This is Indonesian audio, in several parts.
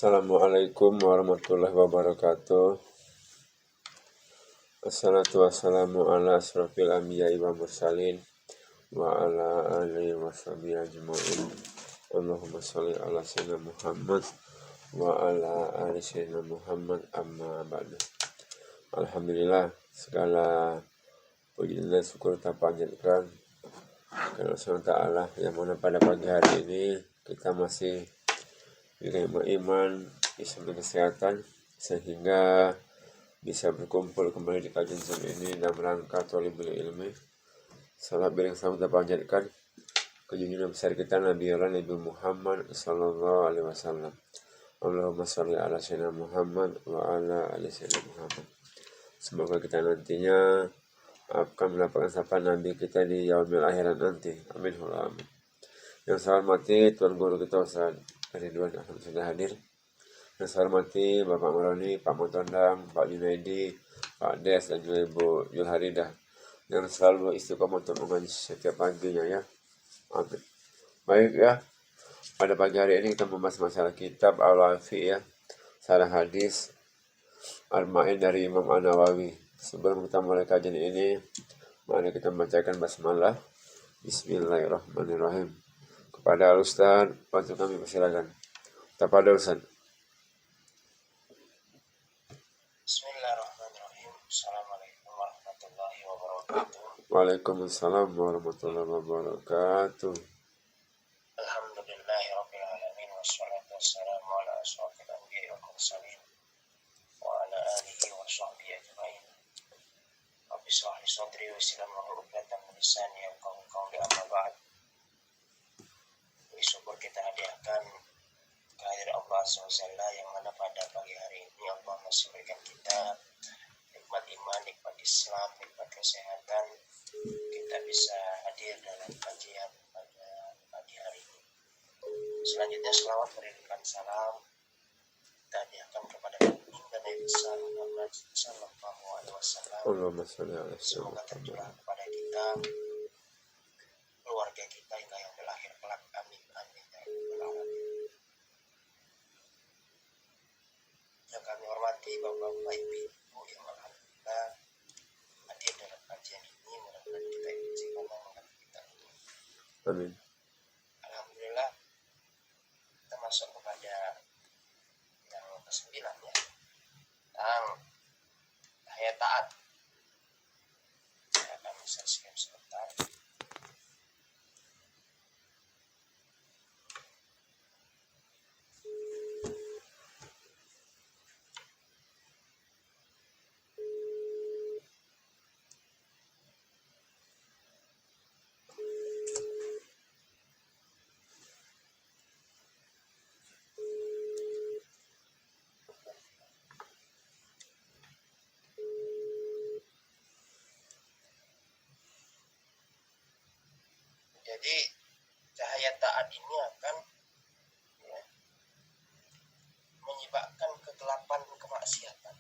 Assalamualaikum warahmatullahi wabarakatuh. Assalatu wassalamu ala asrofil anbiya'i wa mursalin wa ala alihi wa sahbihi ajma'in. Allahumma sholli ala sayyidina Muhammad wa ala ali sayyidina Muhammad, amma ba'du. Alhamdulillah, segala puji dan syukur kita panjatkan kepada Allah SWT, yang mana pada pagi hari ini kita masih diberi iman, Islam dan kesehatan, sehingga bisa berkumpul kembali di kajian Zoom ini dalam rangka thalibul ilmi. Salam yang selalu kita panjatkan ke junjungan besar kita Nabi Muhammad sallallahu alaihi wasallam. Allahumma sholli ala sayyidina Muhammad wa ala ali sayyidina Muhammad. Semoga kita nantinya akan mendapatkan sapaan Nabi kita di yaumil akhirat nanti. Amin. Amin. Yang saya hormati Tuan Guru kita Ustaz Ridwan sudah hadir. Yang saya hormati Bapak Maroni, Pak Montondang, Pak Junaidi, Pak Des, dan juga Ibu Julharidah, yang selalu istiqomah untuk mengaji setiap paginya ya. Amin. Baik ya, pada pagi hari ini kita membahas masalah kitab Al-Wafi ya, sarah hadis Al-Ma'in dari Imam An-Nawawi. Sebelum kita mulai kajian ini, mari kita membacakan basmalah. Bismillahirrahmanirrahim. Kepada Al-Ustaz, bantu kami persilakan. Kepada Ustaz. Bismillahirrahmanirrahim. Assalamualaikum warahmatullahi wabarakatuh. Waalaikumsalam warahmatullahi wabarakatuh. Alhamdulillahirabbil alamin, wassalatu wassalamu ala asyrofil anbiya'i wal mursalin wa ala alihi wa sahbihi ajma'in. Rabbi shrah li sadri wa yassir li amri wahlul 'uqdatam min lisani yafqahu qawli, amma ba'd. Bersyukur kita hadiahkan kehadiran Allah SWT, yang mana pada pagi hari ini Allah masih memberikan kita nikmat iman, nikmat Islam, nikmat kesehatan. Kita bisa hadir dalam kajian pada pagi hari ini. Selanjutnya selawat berikan salam kita hadiahkan kepada Nabi besar Muhammad sallallahu alaihi wasallam. Semoga tercurah kepada kita, keluarga kita hingga yang berakhir kelak. Amin amin ya rabbal alamin. Yang kami hormati Bapak-bapak, Ibu yang alhamdulillah hadir dalam kajian ini, mudah-mudahan kita izinkan menghadapi kita ini. Amin. Alhamdulillah, kita masuk kepada yang ke-9 ya, tentang daya taat. Saya akan saksikan sebentar. Jadi cahaya taat ini akan menyebabkan kegelapan kemaksiatan.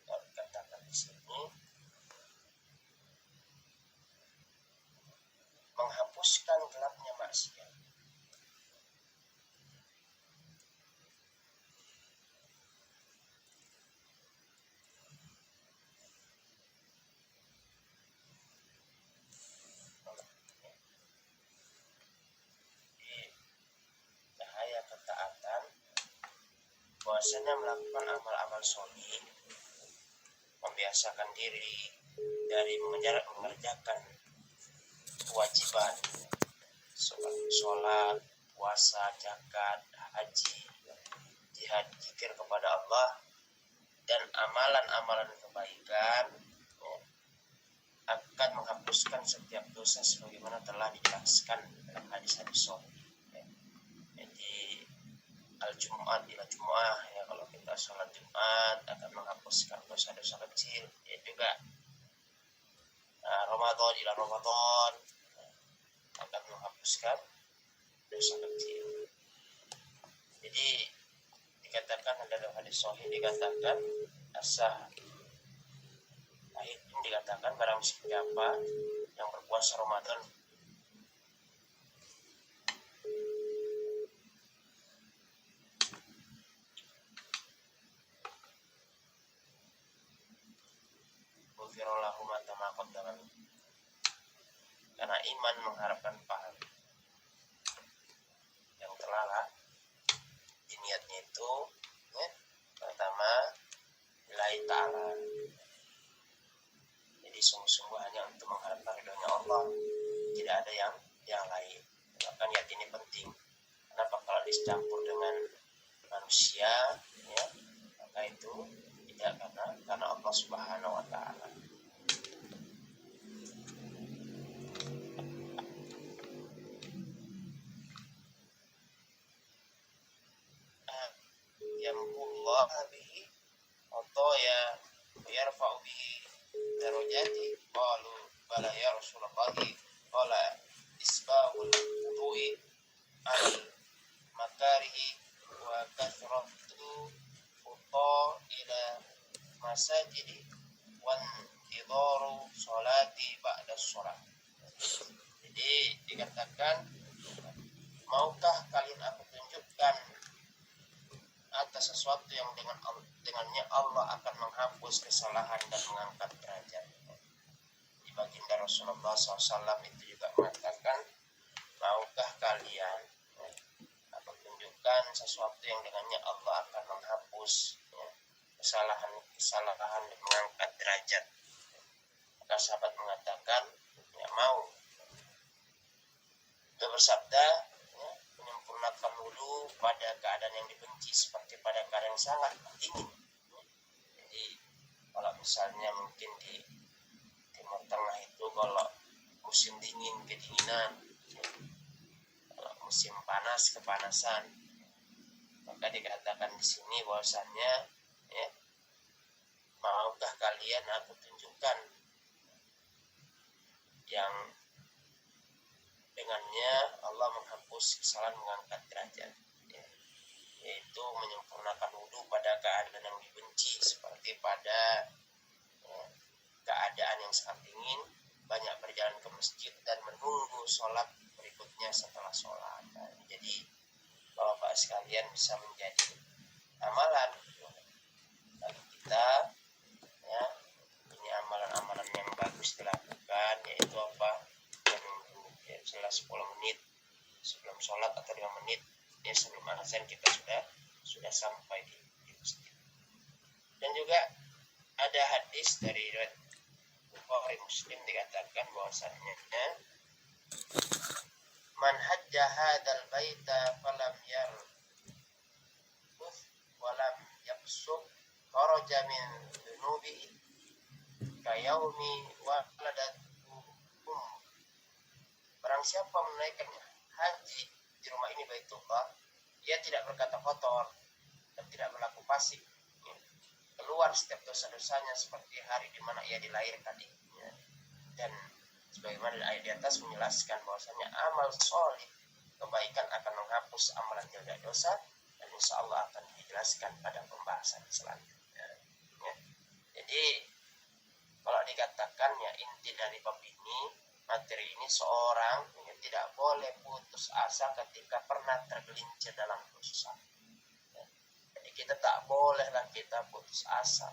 Kalau dikatakan di sini, menghapuskan gelapnya maksiat. Ketaatan, bahwasanya melakukan amal-amal sholih, membiasakan diri dari mengerjakan kewajiban seperti sholat, puasa, zakat, haji, jihad, zikir kepada Allah, dan amalan-amalan kebaikan akan menghapuskan setiap dosa sebagaimana telah dijelaskan dalam hadis-hadis sholih. Al-Jum'at ila Jum'ah ya, kalau kita sholat Jumat akan menghapuskan dosa-dosa kecil ya, juga Ramadan ila Ramadan akan menghapuskan dosa kecil. Jadi dikatakan dalam hadis sahih, dikatakan asah itu dikatakan barang siapa yang berpuasa Ramadan ghufira lahu ma taqaddama. Karena iman mengharapkan pahala yang telah niatnya itu ya, pertama lillahi ta'ala, jadi sungguh-sungguh hanya untuk mengharapkan ridhonya Allah, tidak ada yang lain. Maka niat ini penting. Kenapa? Kalau dicampur dengan manusia ya, maka itu tidak karena Allah Subhanahu wa ta'ala. Yamkullah bihi atau ya yarfa'u bihi darajati. Qalu bala ya Rasulullah. Qala isbahul wudu'i al makarihi wa kathratu futa ila masajidi wan idharu sholati ba'da sholat. Jadi dikatakan, maukah kalian aku tunjukkan atas sesuatu yang dengannya Allah akan menghapus kesalahan dan mengangkat derajat. Di baginda Rasulullah SAW itu juga mengatakan, maukah kalian aku tunjukkan sesuatu yang dengannya Allah akan menghapus kesalahan dan mengangkat derajat. Maka sahabat mengatakan, ya mau. Dia bersabda, menyempurnakan wudu pada keadaan yang dibenci seperti pada keadaan yang sangat dingin. Jadi kalau misalnya mungkin di Timur Tengah itu kalau musim dingin kedinginan, kalau musim panas kepanasan, maka dikatakan di sini bahwasannya ya, maukah kalian aku tunjukkan yang dengannya Allah menghapus kesalahan mengangkat derajat, ya, yaitu menyempurnakan wudu pada keadaan yang dibenci seperti pada keadaan yang sangat dingin, banyak berjalan ke masjid dan menunggu sholat berikutnya setelah sholat. Nah, jadi Bapak sekalian bisa menjadi amalan bagi kita ya, ini amalan-amalan yang bagus dilakukan, yaitu apa? Setelah 10 menit sebelum sholat atau 5 menit ya sebelum azan kita sudah sampai di masjid. Dan juga ada hadis dari Bukhari Muslim dikatakan bahwasanya man hajja hadzal baita falam yarfuth walam yafsuq kharaja min dunubihi kayaumi waladat. Barang siapa menunaikan haji di rumah ini Baitullah, ia tidak berkata kotor dan tidak berlaku fasik, ya. Keluar setiap dosa-dosanya seperti hari di mana ia dilahirkan, ya. Dan sebagaimana ayat di atas menjelaskan bahwasanya amal soleh kebaikan akan menghapus amalan jaga dosa, dan insya Allah akan dijelaskan pada pembahasan selanjutnya, ya. Jadi kalau dikatakan ya inti dari bab ini, materi ini, seorang yang tidak boleh putus asa ketika pernah tergelincir dalam dosa. Ya. Jadi kita tak bolehlah kita putus asa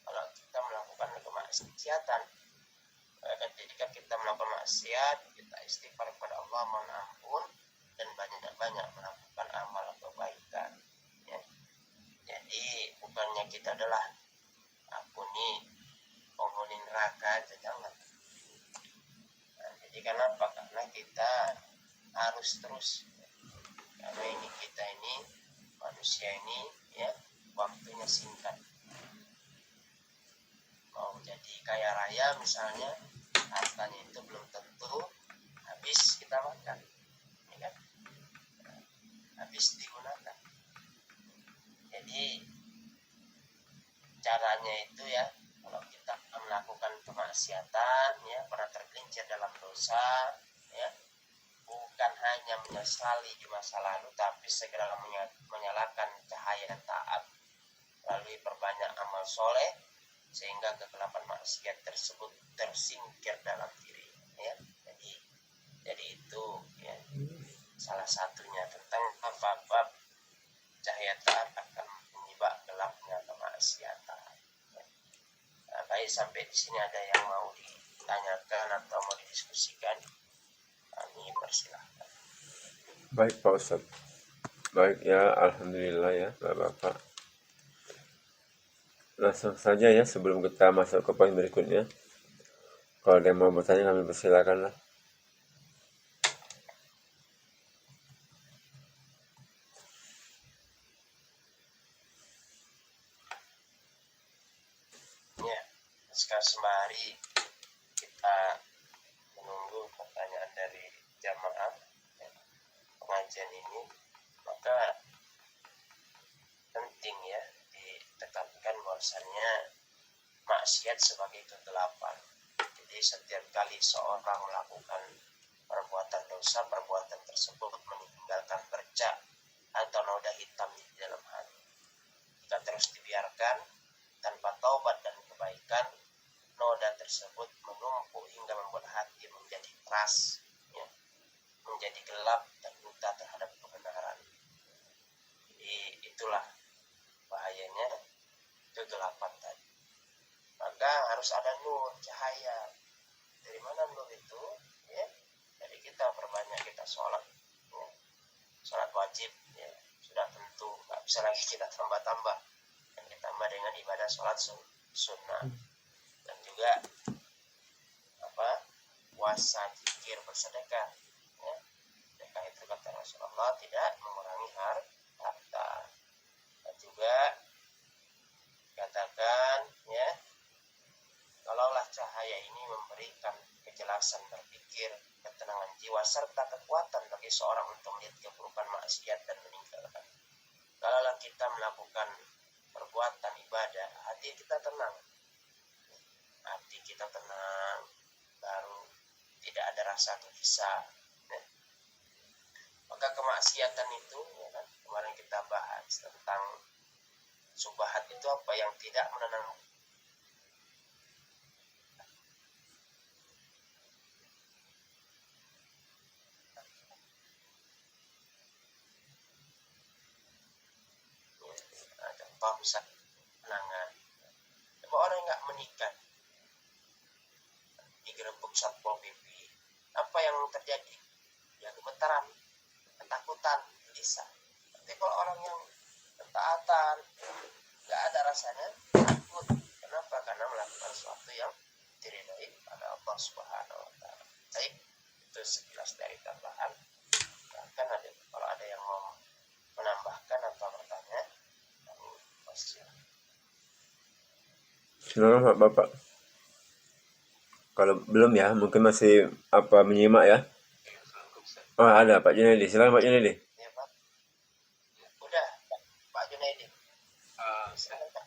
kalau kita melakukan kemaksiatan. Ketika kita melakukan maksiat, kita istighfar kepada Allah, mohon ampun, dan banyak-banyak melakukan amal kebaikan. Ya. Jadi bukannya kita adalah aku nih penghuni neraka, jangan. Jadi kenapa? Karena kita harus terus, karena ini kita ini manusia ini ya waktunya singkat. Mau jadi kaya raya misalnya, hartanya itu belum tentu habis kita makan, ya kan? Habis digunakan. Jadi caranya itu ya, kalau kita melakukan kemaksiatan ya, pernah tergelincir dalam dosa ya, bukan hanya menyesali di masa lalu, tapi segera menyalakan cahaya taat, lalu perbanyak amal soleh sehingga kegelapan maksiat tersebut tersingkir dalam diri ya. Jadi itu ya salah satunya tentang bab cahaya taat akan menyibak gelapnya kemaksiatan. Baik, sampai di di sini ada yang mau ditanyakan atau mau didiskusikan, kami persilahkan. Baik Pak Ustadz. Baik ya, alhamdulillah ya Bapak. Langsung saja ya sebelum kita masuk ke poin berikutnya. Kalau ada yang mau bertanya kami persilakan lah. Ya, sekarang sembari kita menunggu pertanyaan dari jamaah ya, pengajian ini, maka penting ya ditekankan bahwasannya maksiat sebagai kegelapan. Jadi setiap kali seorang melakukan perbuatan dosa, perbuatan tersebut meninggalkan bercak atau noda hitam di dalam hati. Jika terus dibiarkan tanpa taubat dan kebaikan, noda tersebut menumpuk hingga membuat hati menjadi keras, ya, menjadi gelap dan buta terhadap kebenaran. Jadi itulah bahayanya kegelapan tadi. Maka harus ada nur, cahaya. Dari mana nur itu? Ya, dari kita perbanyak kita sholat, ya. Sholat wajib, ya, sudah tentu, nggak bisa lagi kita tambah-tambah. Dan ditambah dengan ibadah sholat sunnah. Dan juga puasa, zikir, bersedekah. Ya. Sedekah itu kata Rasulullah tidak mengurangi harta. Dan juga katakan, ya, kalaulah cahaya ini memberikan kejelasan berpikir, ketenangan jiwa, serta kekuatan bagi seorang untuk melihat keburukan maksiat dan meninggalkan. Kalaulah kita melakukan perbuatan ibadah, hati kita tenang. Hati kita tenang, baru tidak ada rasa gelisah. Maka kemaksiatan itu, ya kan, kemarin kita bahas tentang subahat itu apa yang tidak menanam contoh misalnya kenangan. Coba orang yang nggak menikah digerebek satpol pp, apa yang terjadi? Ya gemetaran, ketakutan, gelisah. Tapi kalau orang yang ketaatan, nggak ada rasanya takut. Kenapa? Karena melakukan sesuatu yang diridhoi oleh Allah Subhanahu Wa Taala. Baik, itu sekilas dari tambahan. Bahkan ada, kalau ada yang mau menambahkan atau bertanya, kami persilakan. Silakan Bapak. Kalau belum ya, mungkin masih menyimak ya. Oh ada Pak Junaidi, silakan Pak Junaidi. Ya Pak. Udah, Pak Junaidi. Silakan Pak.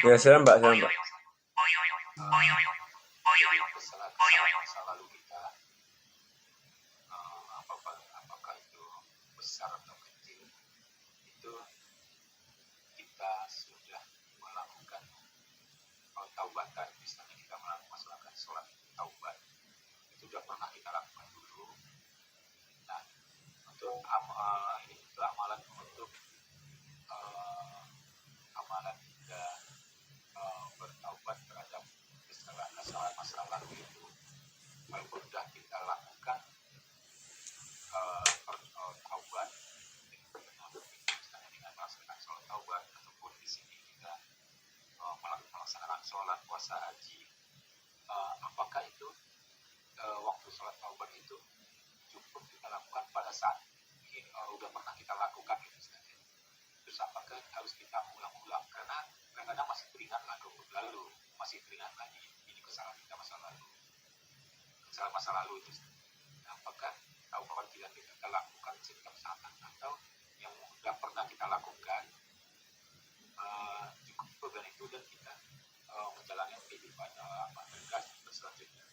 Ya silakan Pak, silakan Pak. Masa lalu kita, apakah itu besar atau kecil, itu kita sudah melakukan taubatan. Misalnya kita melakukan sholat taubat, itu sudah pernah kita lakukan dulu. Nah, untuk amalan untuk amalan kita bertaubat terhadap kesalahan masa lalu itu, walaupun sudah kita lakukan taubat, misalnya dengan melaksanakan sholat taubat, ataupun di sini kita melaksanakan sholat, puasa, haji, apakah itu waktu sholat taubat itu cukup kita lakukan pada saat udah pernah kita lakukan itu saja? Terus apakah harus kita ulang-ulang? Karena kadang-kadang masih teringat lalu masih teringat lagi ini kesalahan kita masa lalu itu. Apakah taubat tidak kita lakukan setiap saat, atau yang sudah pernah kita lakukan cukup dengan itu dan kita menjalani kehidupan tegas selanjutnya?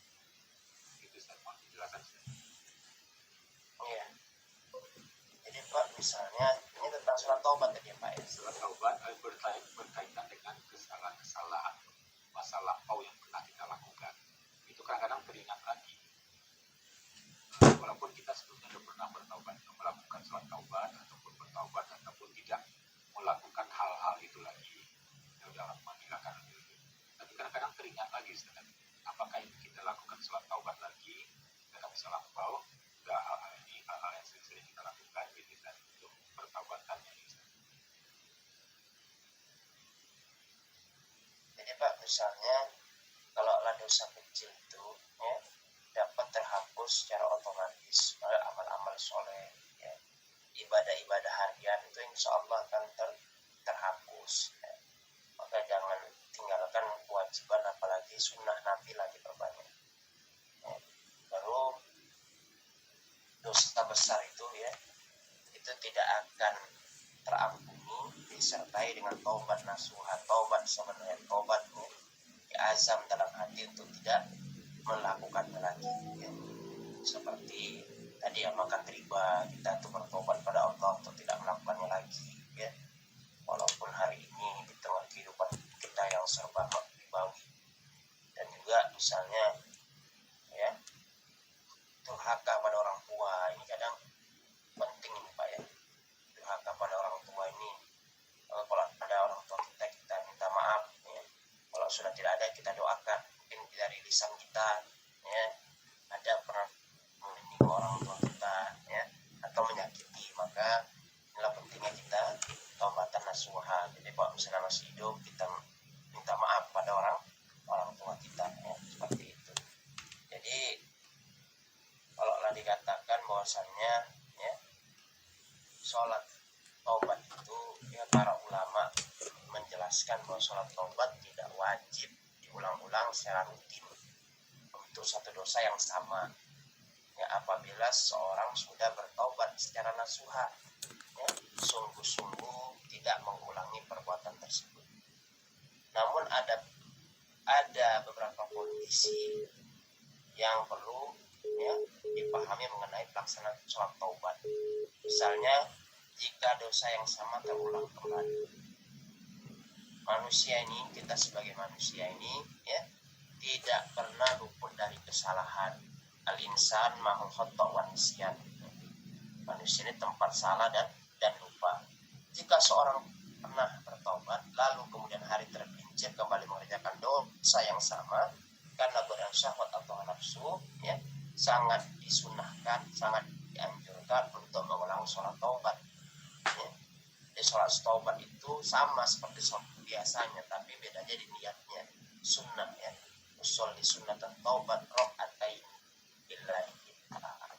Itu saya mohon penjelasan. Iya. Jadi Pak, misalnya ini tentang sholat taubat tadi Pak ya. Sholat taubat berkaitan dengan kesalahan masa lampau yang pernah kita lakukan. Itu kadang-kadang teringat lagi. Walaupun kita sebelumnya sudah pernah bertaubat, melakukan sholat taubat, ataupun bertaubat, ataupun tidak melakukan hal-hal itu lagi, sudah menghilangkan itu. Tapi kadang-kadang teringat lagi. misalnya kalaulah dosa kecil itu ya dapat terhapus secara otomatis oleh amal-amal soleh, ya. Ibadah-ibadah harian itu insya Allah akan terhapus, ya. Maka jangan tinggalkan kewajiban, apalagi sunnah nafilah diperbanyak, ya. Baru dosa besar itu ya itu tidak akan terampuni disertai dengan taubat nasuha, taubat sebenarnya, taubat azam dalam hati untuk tidak melakukannya lagi, ya. Seperti tadi yang makan riba, kita tuh bertobat pada Allah untuk tidak melakukannya lagi, ya. Walaupun hari ini di tengah kehidupan kita yang serba ribawi, dan juga misalnya ya durhaka pada orang tua, ini kadang penting ini Pak ya. Durhaka pada orang tua ini, kalau ada orang tua kita minta maaf, ya. Kalau sudah tidak ada kita doakan, mungkin dari lisan kita ya ada pernah menyinggung orang tua kita ya atau menyakiti, maka inilah pentingnya kita taubatan nasuha. Jadi kalau misalnya masih hidup kita minta maaf pada orang tua kita, ya, seperti itu. Jadi kalau dikatakan bahwasannya ya sholat taubat itu, ya para ulama menjelaskan bahwa sholat taubat tidak wajib diulang-ulang secara rutin untuk satu dosa yang sama, ya, apabila seorang sudah bertaubat secara nasuha, ya, sungguh-sungguh tidak mengulangi perbuatan tersebut. Namun ada beberapa kondisi yang perlu ya dipahami mengenai pelaksanaan sholat taubat. Misalnya jika dosa yang sama terulang kembali. Manusia ini, kita sebagai manusia ini ya tidak pernah luput dari kesalahan. Al-insan mahul khata' wa nisyan. Manusia ini tempat salah dan lupa. Jika seorang pernah bertaubat lalu kemudian hari tergelincir kembali mengerjakan dosa yang sama karena godaan syahwat atau nafsu, ya, sangat disunahkan, sangat dianjurkan untuk mengulang sholat taubat, ya. Di sholat taubat itu sama seperti sholat biasanya, tapi bedanya di niatnya. Sunnah ya, usul di sunnah dan taubat rokaatain billahi ta'ala.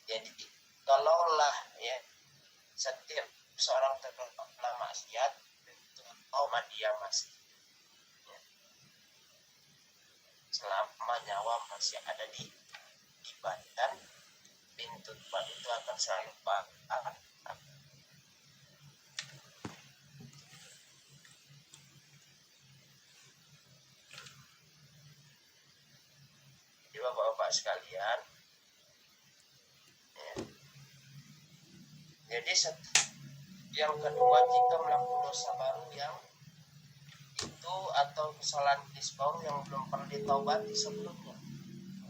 Jadi kalaulah ya setiap seorang terkena maksiat itu taubat dia masih, ya, selama nyawa masih ada di badan, pintu tempat itu akan selalu akan. Jadi bapak-bapak sekalian, ya. Jadi yang kedua, jika melakukan dosa baru yang itu atau kesalahan nisbah yang belum pernah ditaubati sebelumnya,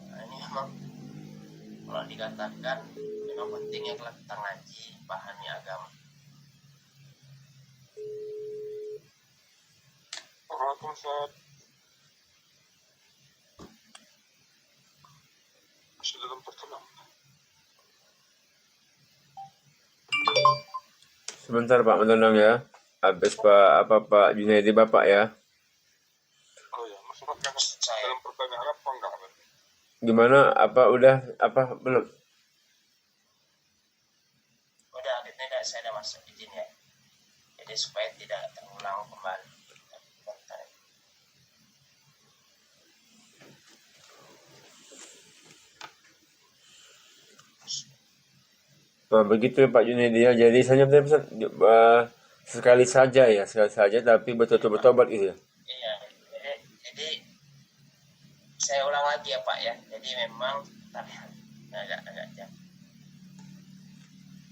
nah, ini memang kalau dikatakan memang pentingnya kalau kita ngaji, pahami agama. Waalaikumsalam. Masih dalam pertemuan. Sebentar Pak Mentonang ya. Habis Pak Junaidi Bapak ya. Oh ya, masuk dalam pertanyaan apa enggak? Gimana? Udah belum? Udah, tidak, saya ada masuk izin ya. Jadi supaya tidak terulang kembali. Nah, begitu ya Pak Junaidi ya. Jadi saya pesan sekali saja tapi betul-betul bertobat gitu ya. Iya, jadi saya ulang lagi ya Pak ya. Jadi memang agak jam.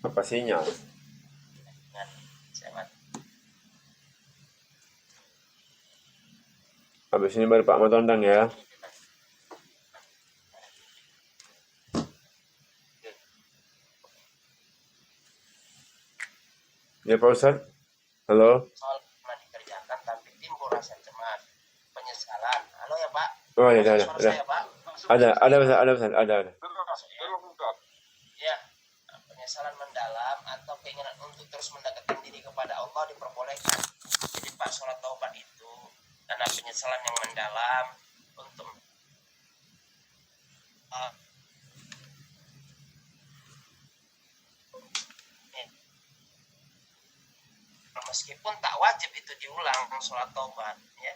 Apa sinyal? Habis ini baru Pak Mentonang ya. Ya Pak Ustadz. Halo. Soal pernah dikerjakan tapi timbul rasa cemas, penyesalan. Halo ya Pak. Oh ya, ada. Saya, Pak. Ada. Ya, penyesalan mendalam atau keinginan untuk terus mendekatkan diri kepada Allah diperbolehkan. Jadi Pak, sholat taubat itu ada penyesalan yang mendalam untuk meskipun tak wajib itu diulang sholat taubat ya.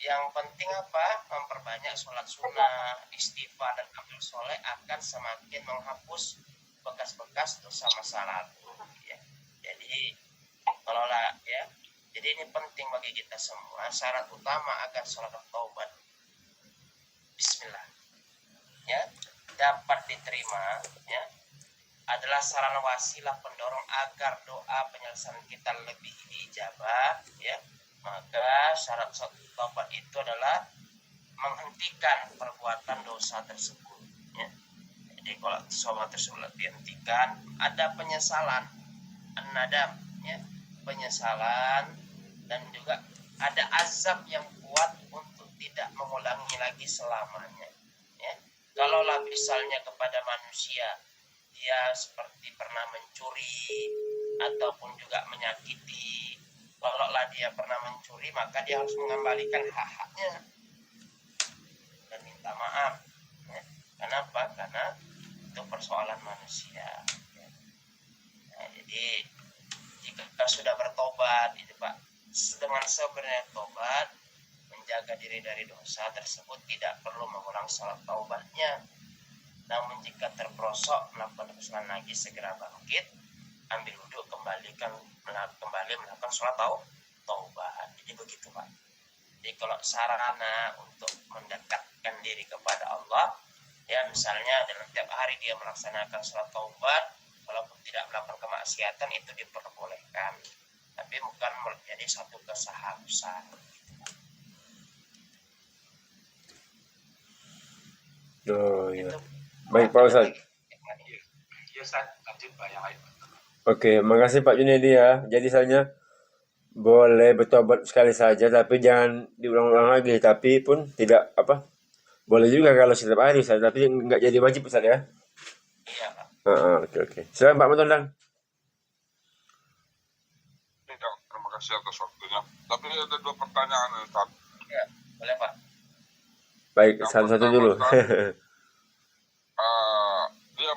Yang penting apa? Memperbanyak sholat sunnah, istighfar dan amal soleh akan semakin menghapus bekas-bekas dosa masa lalu ya. Jadi kalau lah ya, jadi ini penting bagi kita semua. Syarat utama agar sholat taubat Bismillah ya dapat diterima ya adalah sarana wasilah pendorong agar doa penyelesaian kita lebih diijabah ya. Maka syarat taubat itu adalah menghentikan perbuatan dosa tersebut ya. Jadi kalau sholat tersebut dihentikan, ada penyesalan, an-nadam ya, penyesalan, dan juga ada azab yang kuat untuk tidak mengulangi lagi selamanya ya. Kalaulah misalnya kepada manusia dia seperti pernah mencuri ataupun juga menyakiti, kalaulah dia pernah mencuri maka dia harus mengembalikan hak-haknya dan minta maaf ya. Kenapa? Karena itu persoalan manusia ya. Nah, jadi jika sudah bertobat itu Pak, dengan sebenarnya tobat, menjaga diri dari dosa tersebut, tidak perlu mengulang salat taubatnya. Namun jika terperosok melakukan kesalahan lagi, segera bangkit, ambil wudhu, kembali melakukan sholat taubat. Jadi begitu Pak. Jadi kalau sarana untuk mendekatkan diri kepada Allah ya, misalnya dalam tiap hari dia melaksanakan sholat taubat, walaupun tidak melakukan kemaksiatan, itu diperbolehkan, tapi bukan menjadi satu keseharusan. Oh ya. Itu Baik Pak Ustadz. Ya Ustaz, lanjut Pak yang lain. Oke, makasih Pak Junedi ya. Jadi misalnya boleh bertobat sekali saja, tapi jangan diulang-ulang lagi. Tapi pun tidak apa, boleh juga kalau setiap hari Ustaz, tapi nggak jadi wajib Ustaz ya. iya Pak. Oke. Silakan Pak Matondang. Ya, terima kasih atas waktunya. Tapi ada 2 pertanyaan Ustaz. Ya, boleh Pak. Baik, Yang satu-satu pertama, dulu. Ustaz, dia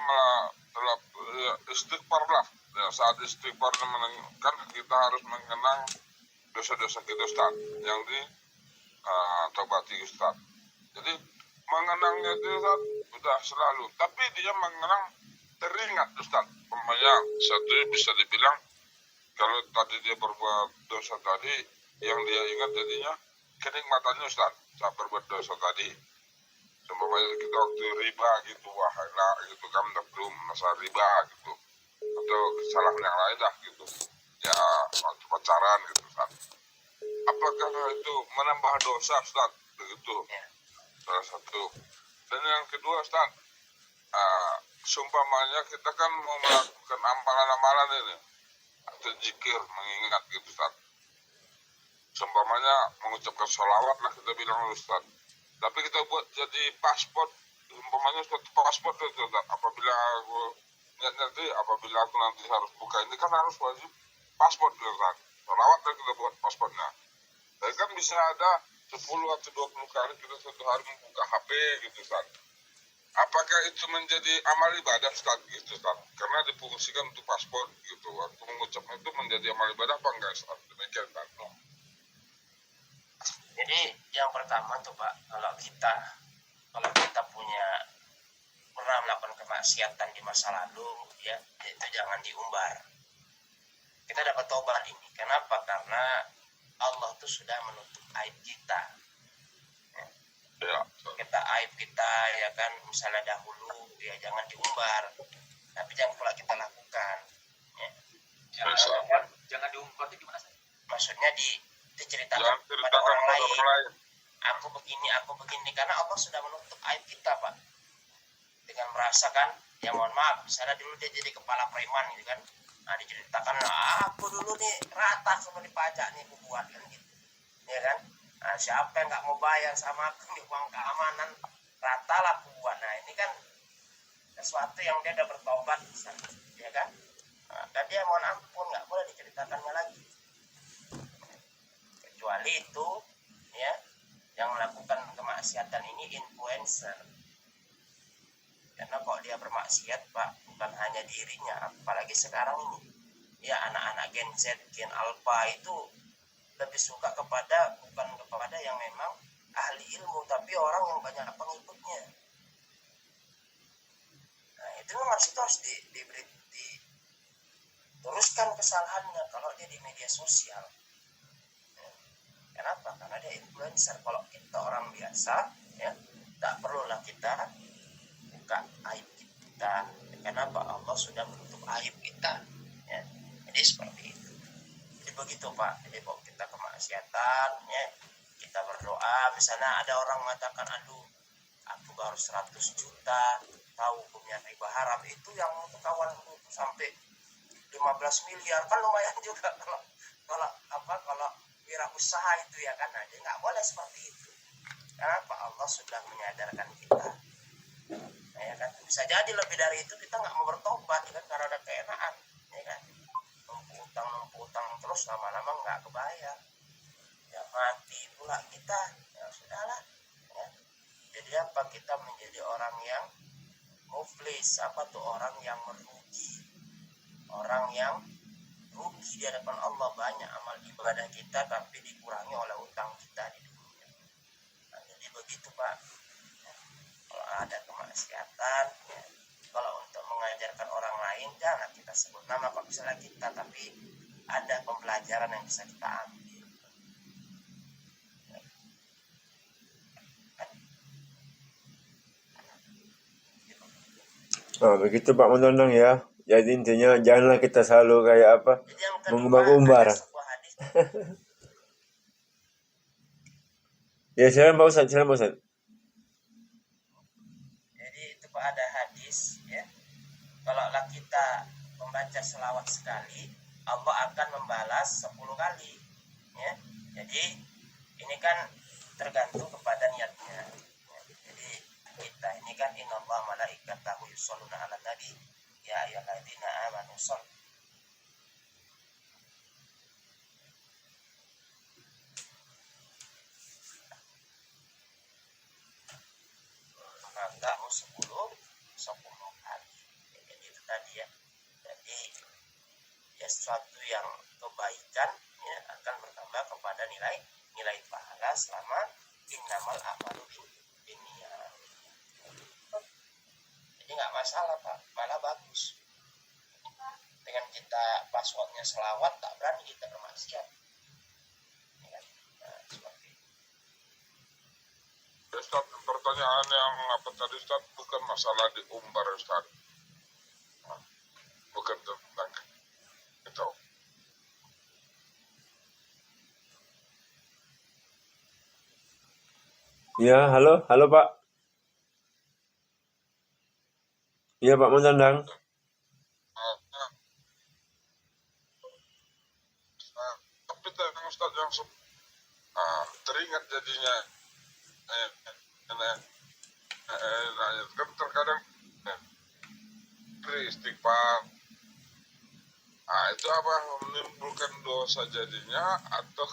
istighfar lah ya, saat istighfar kan kita harus mengenang dosa-dosa kita Ustaz yang di tobati Ustaz. Jadi mengenangnya itu Ustaz sudah selalu, tapi dia mengenang teringat Ustaz. Umpamanya satu bisa dibilang kalau tadi dia berbuat dosa tadi, yang dia ingat jadinya kenikmatannya Ustaz saat berbuat dosa tadi. Umpamanya kita waktu riba gitu, wah enak gitu kan, belum masa riba gitu, atau kesalahan yang lain dah gitu ya, waktu pacaran gitu Ustaz. Apakah itu menambah dosa Ustaz? Begitu salah satu. Dan yang kedua Ustaz, seumpamanya kita kan mau melakukan amalan-amalan ini atau zikir mengingat gitu Ustaz, seumpamanya mengucapkan sholawat lah kita bilang Ustaz, tapi kita buat jadi paspor, umpamanya suatu paspor itu apabila aku nanti apabila aku nanti harus buka ini kan harus wajib paspor gitu kan, sholawat dan kita buat paspornya. Tapi kan bisa ada 10 atau 20 kali kita satu hari membuka HP gitu Ustaz. Apakah itu menjadi amal ibadah Ustaz gitu Ustaz? Karena difungsikan untuk paspor gitu. Waktu mengucapnya itu menjadi amal ibadah apa enggak Ustaz? Demikian Ustaz. Jadi yang pertama tuh Pak, kalau kita punya pernah melakukan kemaksiatan di masa lalu ya, itu jangan diumbar. Kita dapat tobat ini. Kenapa? Karena Allah tuh sudah menutup aib kita. Ya. Kita aib kita ya kan, misalnya dahulu ya jangan diumbar, tapi jangan pula kita lakukan. Ya. Jangan diumbar itu gimana sih? Maksudnya diceritakan kepada orang lain. Aku begini, karena Allah sudah menutup aib kita Pak. Dengan merasakan, ya mohon maaf, misalnya dulu dia jadi kepala preman gitu kan, nah diceritakan, aku dulu nih rata sama di pajak nih buat kan gitu, ya kan, nah siapa yang nggak mau bayar sama aku nih uang keamanan, rata lah buat. Nah ini kan sesuatu yang dia udah bertobat, ya kan, nah, dan dia mohon ampun, nggak boleh diceritakannya lagi. kecuali itu ya yang melakukan kemaksiatan ini influencer. Karena kalau dia bermaksiat Pak, bukan hanya dirinya, apalagi sekarang ini ya anak-anak Gen Z, Gen Alpha itu lebih suka bukan kepada yang memang ahli ilmu, tapi orang yang banyak pengikutnya. Nah itu harus diteruskan kesalahannya kalau dia di media sosial. Kenapa? Karena dia influencer. Kalau kita orang biasa ya tak perlulah kita buka aib kita. Kenapa? Allah sudah menutup aib kita ya. Jadi seperti itu. Jadi begitu Pak. Jadi kalau kita kemaksiatan ya, kita berdoa, misalnya ada orang mengatakan aduh aku baru 100 juta tahu hukumnya riba haram, itu yang untuk kawan sampai 15 miliar kan lumayan juga kalau wirausaha itu ya kan. Nah, jadi nggak boleh seperti itu. Kenapa? Allah sudah menyadarkan kita. Nah, ya kan bisa jadi lebih dari itu kita nggak mau bertobat kan karena ada keenaan, ya kan. Nunggu utang terus lama-lama nggak kebayar. Ya mati pula kita. Ya sudahlah. Ya. Jadi apa, kita menjadi orang yang muflis, apa tuh orang yang merugi, orang yang rugi di hadapan Allah. Banyak amal ibadah kita tapi dikurangi oleh utang kita di dunia. Nah, jadi begitu Pak ya, kalau ada kemaksiatan ya, kalau untuk mengajarkan orang lain jangan kita sebut nama Pak, misalnya kita, tapi ada pembelajaran yang bisa kita ambil. Begitu Pak Mentondong ya. Jadi intinya janganlah kita selalu kayak apa, mengumbar-umbar. Ya silakan Pak Ustadz, silakan Pak Ustadz. Jadi itu Pak ada hadis ya, kalaulah kita membaca selawat sekali, Allah akan membalas 10 kali ya. Jadi ini kan tergantung kepada niatnya ya. Jadi kita ini kan innallaha malaikatahu yusholluna 'alan nabi ya ayyuhalladzina amanu shollu maka 10 kali ya, jadi itu tadi ya. Jadi ya sesuatu yang kebaikan ya akan bertambah kepada nilai pahala selama innamal a'malu binniyat. Jadi nggak masalah Pak, malah bagus. Dengan kita passwordnya selawat, tak berani kita bermaksiat. Ya kan? Nah, seperti itu. Ustaz, pertanyaan yang apa tadi Ustaz, bukan masalah diumbar Ustaz, bukan tentang itu. Ya, halo Pak. Iya Pak Mentondong. Tapi tentang Ustaz yang teringat jadinya kan terkadang istighfar, itu apa menimbulkan dosa jadinya atau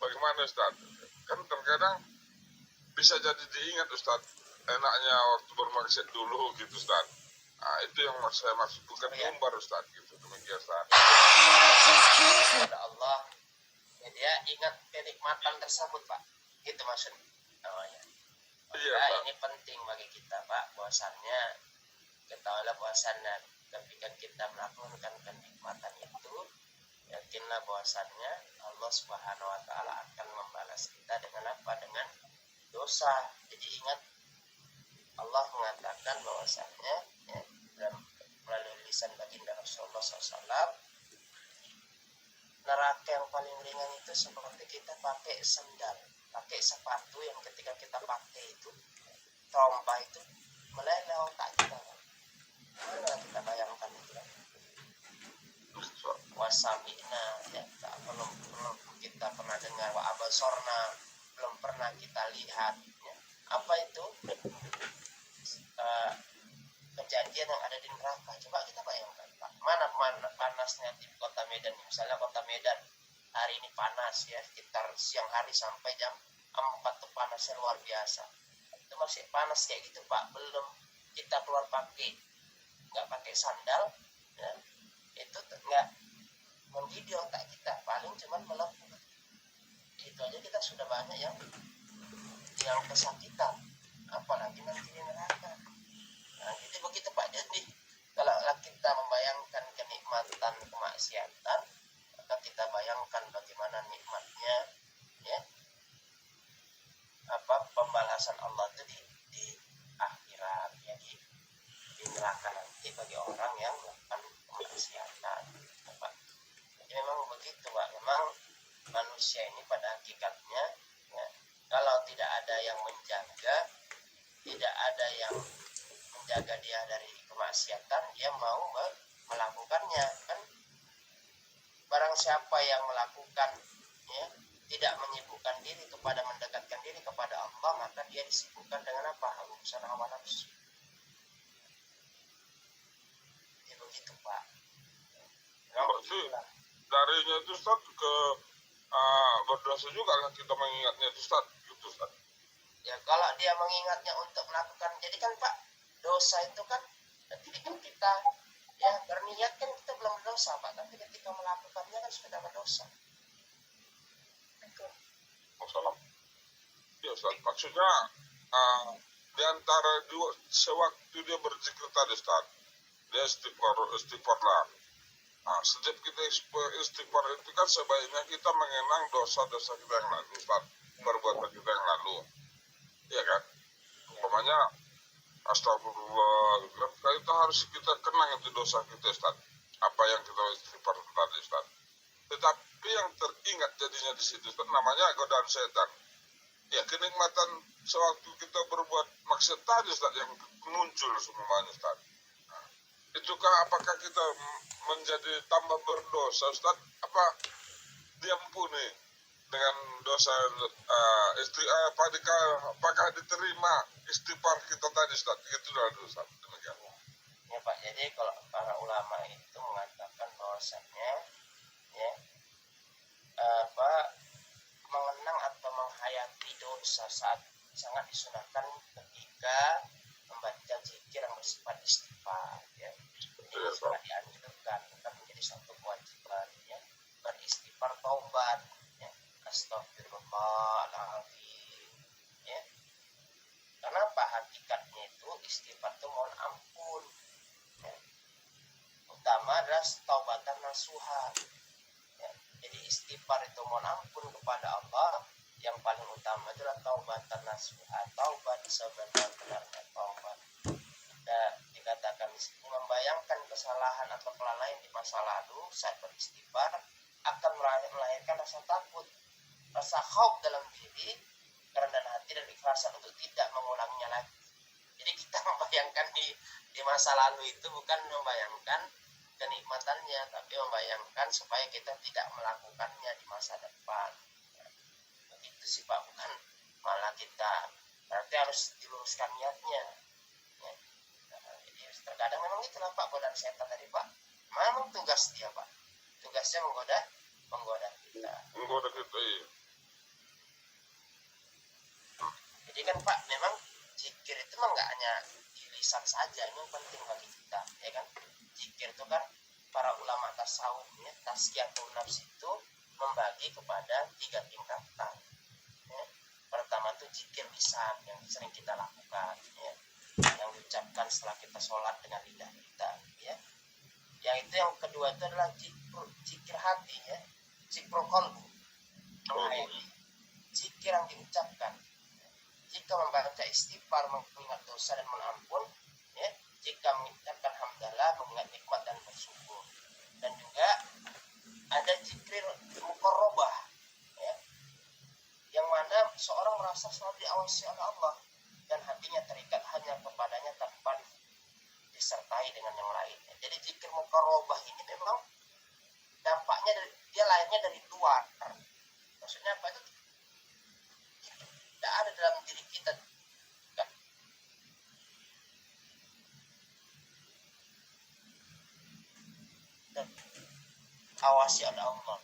bagaimana Ustaz? Kan terkadang bisa jadi diingat Ustaz, enaknya waktu bermaksiat dulu gitu Ustaz. Itu yang saya maksud, bukan umbar Ustaz gitu. Demikian Ustaz. Kepada Allah ya, dia ingat kenikmatan tersebut Pak, itu maksudnya. Oh ya. Iya, Ini penting bagi kita Pak, bahwasannya ketahuilah bahwasannya ketika kita melakukan kenikmatan itu, yakinlah bahwasannya Allah Subhanahu wa taala akan membalas kita dengan apa? Dengan dosa. Jadi ingat Allah mengatakan bahwasannya ya, melalui lisan baginda Rasulullah SAW, neraka yang paling ringan itu seperti kita pakai sendal, pakai sepatu yang ketika kita pakai itu trompa itu meleleh otak kita. Mana kita bayangkan itu kan? Wasamina ya, belum kita pernah dengar, wa abasorna belum pernah kita lihat ya. Apa itu? Kejadian yang ada di neraka. Coba kita bayangkan Pak, mana panasnya di kota Medan, misalnya kota Medan hari ini panas ya, sekitar siang hari sampai jam 4 tuh panasnya luar biasa. Itu masih panas kayak gitu Pak, belum kita keluar nggak pakai sandal ya, itu nggak menggigil otak kita, paling cuman melepuh. Itu aja kita sudah banyak yang kesakitan, apalagi nanti di neraka. Nah, jadi begitu Pak. Jadi kalau kita membayangkan kenikmatan kemaksiatan, maka kita bayangkan bagaimana nikmatnya ya pembalasan Allah itu di akhirat ya, di neraka nanti bagi orang yang melakukan kemaksiatan Pak. Jadi memang begitu Pak, memang manusia ini pada hakikatnya ya, kalau tidak ada yang menjaga, tidak ada yang menjaga dia dari kemaksiatan, dia mau melakukannya kan. Barang siapa yang melakukan ya, tidak menyibukkan diri kepada mendekatkan diri kepada Allah, maka dia disibukkan dengan apa? Urusan hawa nafsu. Ya begitu Pak. Berarti darinya itu Ustaz ke berdosa juga kan kita mengingatnya itu Ustaz, gitu Ustaz. Ya kalau dia mengingatnya untuk melakukan, jadi kan Pak, dosa itu kan ketika kita ya berniat kan kita belum berdosa Pak, tapi ketika melakukannya kan sudah berdosa. Wassalam. Ya Ustaz, maksudnya di antara dua sewaktu dia berzikir tadi Ustaz, dia istighfar lah. Nah, setiap kita istighfar itu kan sebaiknya kita mengenang dosa-dosa kita yang lalu Ustaz, perbuatan kita yang lalu, ya kan? Umpamanya astagfirullah, itu harus kita kenang itu dosa kita Ustaz, apa yang kita istighfar tadi Ustaz. Tetapi yang teringat jadinya di situ Ustaz, namanya godaan setan. Ya, kenikmatan sewaktu kita berbuat maksiat tadi Ustaz yang muncul semuanya Ustaz. Nah, itukah apakah kita menjadi tambah berdosa Ustaz? Apa diampuni dengan dosa apakah diterima istighfar kita tadi Ustaz? Itu dulu Ustaz. Demikian. Ya Pak, jadi kalau para ulama itu mengatakan bahwasannya ya mengenang atau menghayati dosa saat sangat disunahkan ketika membaca zikir yang bersifat istighfar ya. Jadi sangat dianjurkan, tetap menjadi satu kewajiban ya, beristighfar taubat ya, astagfirullahaladzim ya. Kenapa? Hakikatnya itu istighfar itu mohon ampun ya. Utama adalah taubatan nasuha ya. Jadi istighfar itu mohon ampun kepada Allah, yang paling utama adalah taubatan nasuha, taubat sebenar-benarnya taubat. Dan dikatakan di sini membayangkan kesalahan atau kelalaian di masa lalu saat beristighfar akan melahirkan rasa takut, rasa khauf dalam diri, kerendahan hati dan ikhlasan untuk tidak mengulanginya lagi. Jadi kita membayangkan di masa lalu itu bukan membayangkan kenikmatannya, tapi membayangkan supaya kita tidak melakukannya di masa depan. Begitu sih Pak, bukan malah kita berarti harus diluruskan niatnya ya. Jadi terkadang memang itulah Pak godaan setan tadi Pak, memang tugas dia Pak, tugasnya menggoda kita. Menggoda kita iya. Jadi kan Pak, memang zikir itu memang nggak hanya di lisan saja, ini penting bagi kita ya kan. Zikir itu kan para ulama tasawuf ya, tazkiyatun nafs itu membagi kepada 3 tingkatan ya. Pertama itu zikir lisan yang sering kita lakukan ya, yang diucapkan setelah kita sholat dengan lidah kita ya. Yang itu yang kedua itu adalah zikir hati ya, zikrul qalbi, menghayati zikir yang diucapkan jika membaca istighfar, mengingat dosa dan mohon ampun ya, jika mengucapkan hamdalah, mengingat nikmat dan bersyukur. Dan juga ada zikir muqarrabah ya, yang mana seorang merasa selalu diawasi oleh Allah dan hatinya terikat hanya kepadanya tanpa disertai dengan yang lain. Jadi zikir muqarrabah ini memang dampaknya dia lahirnya dari luar. Maksudnya apa itu? Tidak ada dalam diri kita. Dan awasi oleh Allah.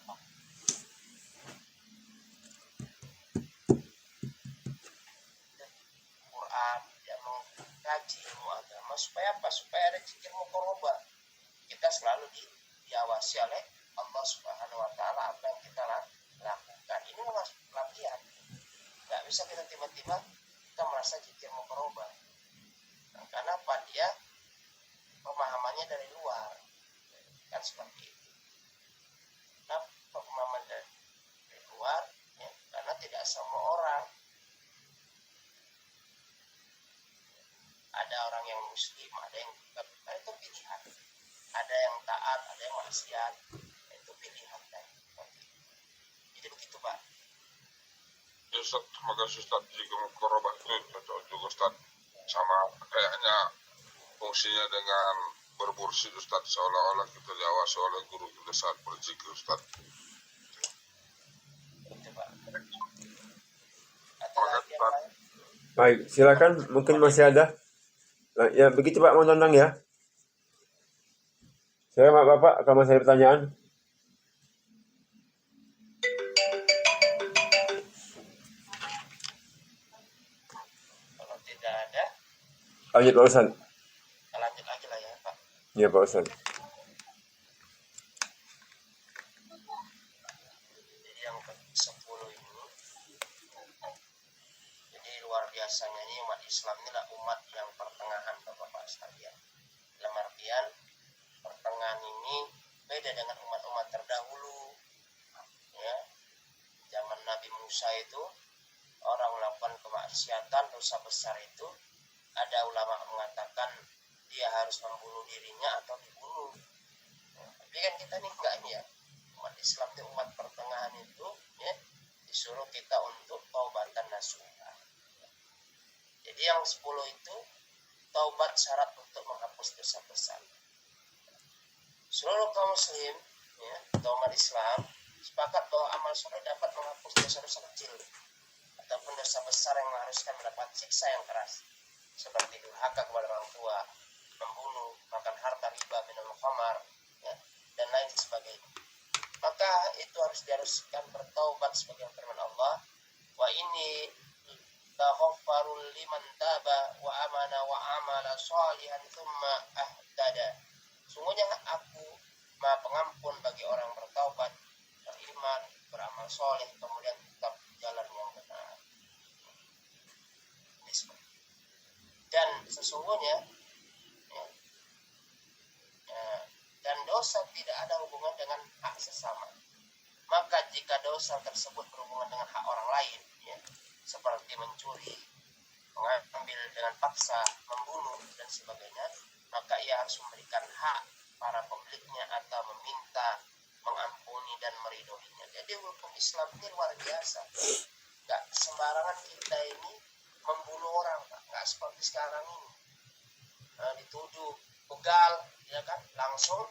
dievaluasi oleh Allah Subhanahu wa taala apa yang kita lakukan. Ini latihan. Nggak bisa kita tiba-tiba kita merasa zikir muqarrabah. Nah, karena apa? Dia pemahamannya dari luar. Kan seperti itu. Nah, pemahaman dari luar ya, karena tidak semua orang, ada orang yang muslim, ada yang bukan, nah, itu pilihan. Ada yang taat, ada yang maksiat, itu pilihan. Jadi begitu Pak. Ya Ustaz, terima kasih Ustaz. Jika muqarrabah itu cocok juga Ustaz. Sama kayaknya fungsinya dengan bermursyid Ustaz, seolah-olah kita diawasi oleh guru kita saat berzikir Ustaz. Itu Pak. Atau Terima lagi kasih yang Ustaz. lain? Baik, silakan. Mungkin masih ada. Nah, ya begitu Pak, mau tantang ya. Saya Bapak akan masih ada pertanyaan. Kalau tidak ada, Lanjut Pak Ustaz. lanjut aja lah ya Pak. Ya Pak Ustaz. Jadi yang ke-10 ini, jadi luar biasanya ini umat Islam ini lah umat yang pertengahan Bapak-Bapak sekalian. Dalam artian pertengahan ini beda dengan umat-umat terdahulu. Ya, zaman Nabi Musa itu orang melakukan kemaksiatan dosa besar itu, ada ulama mengatakan dia harus membunuh dirinya atau dibunuh. Nah, tapi kan kita nih enggak ini ya. Umat Islam itu umat pertengahan itu ya, disuruh kita untuk taubatan nasuha. Jadi yang 10 itu taubat syarat untuk menghapus dosa besar. Seluruh kaum muslim ya, atau umat Islam sepakat bahwa amal soleh dapat menghapus dosa-dosa kecil ataupun dosa besar yang mengharuskan mendapat siksa yang keras, seperti durhaka kepada orang tua, membunuh, makan harta riba, minum khamar, ya, dan lain sebagainya. Maka itu haruskan bertaubat sebagai firman Allah, wa ini taghaffarul liman taba wa amana wa amala shalihan thumma ahtada. Sungguhnya aku Maha Pengampun bagi orang bertaubat, beriman, beramal soleh, kemudian tetap jalan yang benar. Dan sesungguhnya dan dosa tidak ada hubungan dengan hak sesama. Maka jika dosa tersebut berhubungan dengan hak orang lain, ya, seperti mencuri, mengambil dengan paksa, membunuh dan sebagainya, maka ia harus memberikan hak para pemiliknya atau meminta mengampuni dan meridhoinya. Jadi hukum Islam ini luar biasa. Gak sembarangan kita ini membunuh orang, nggak seperti sekarang ini. Dituduh begal, ya kan, langsung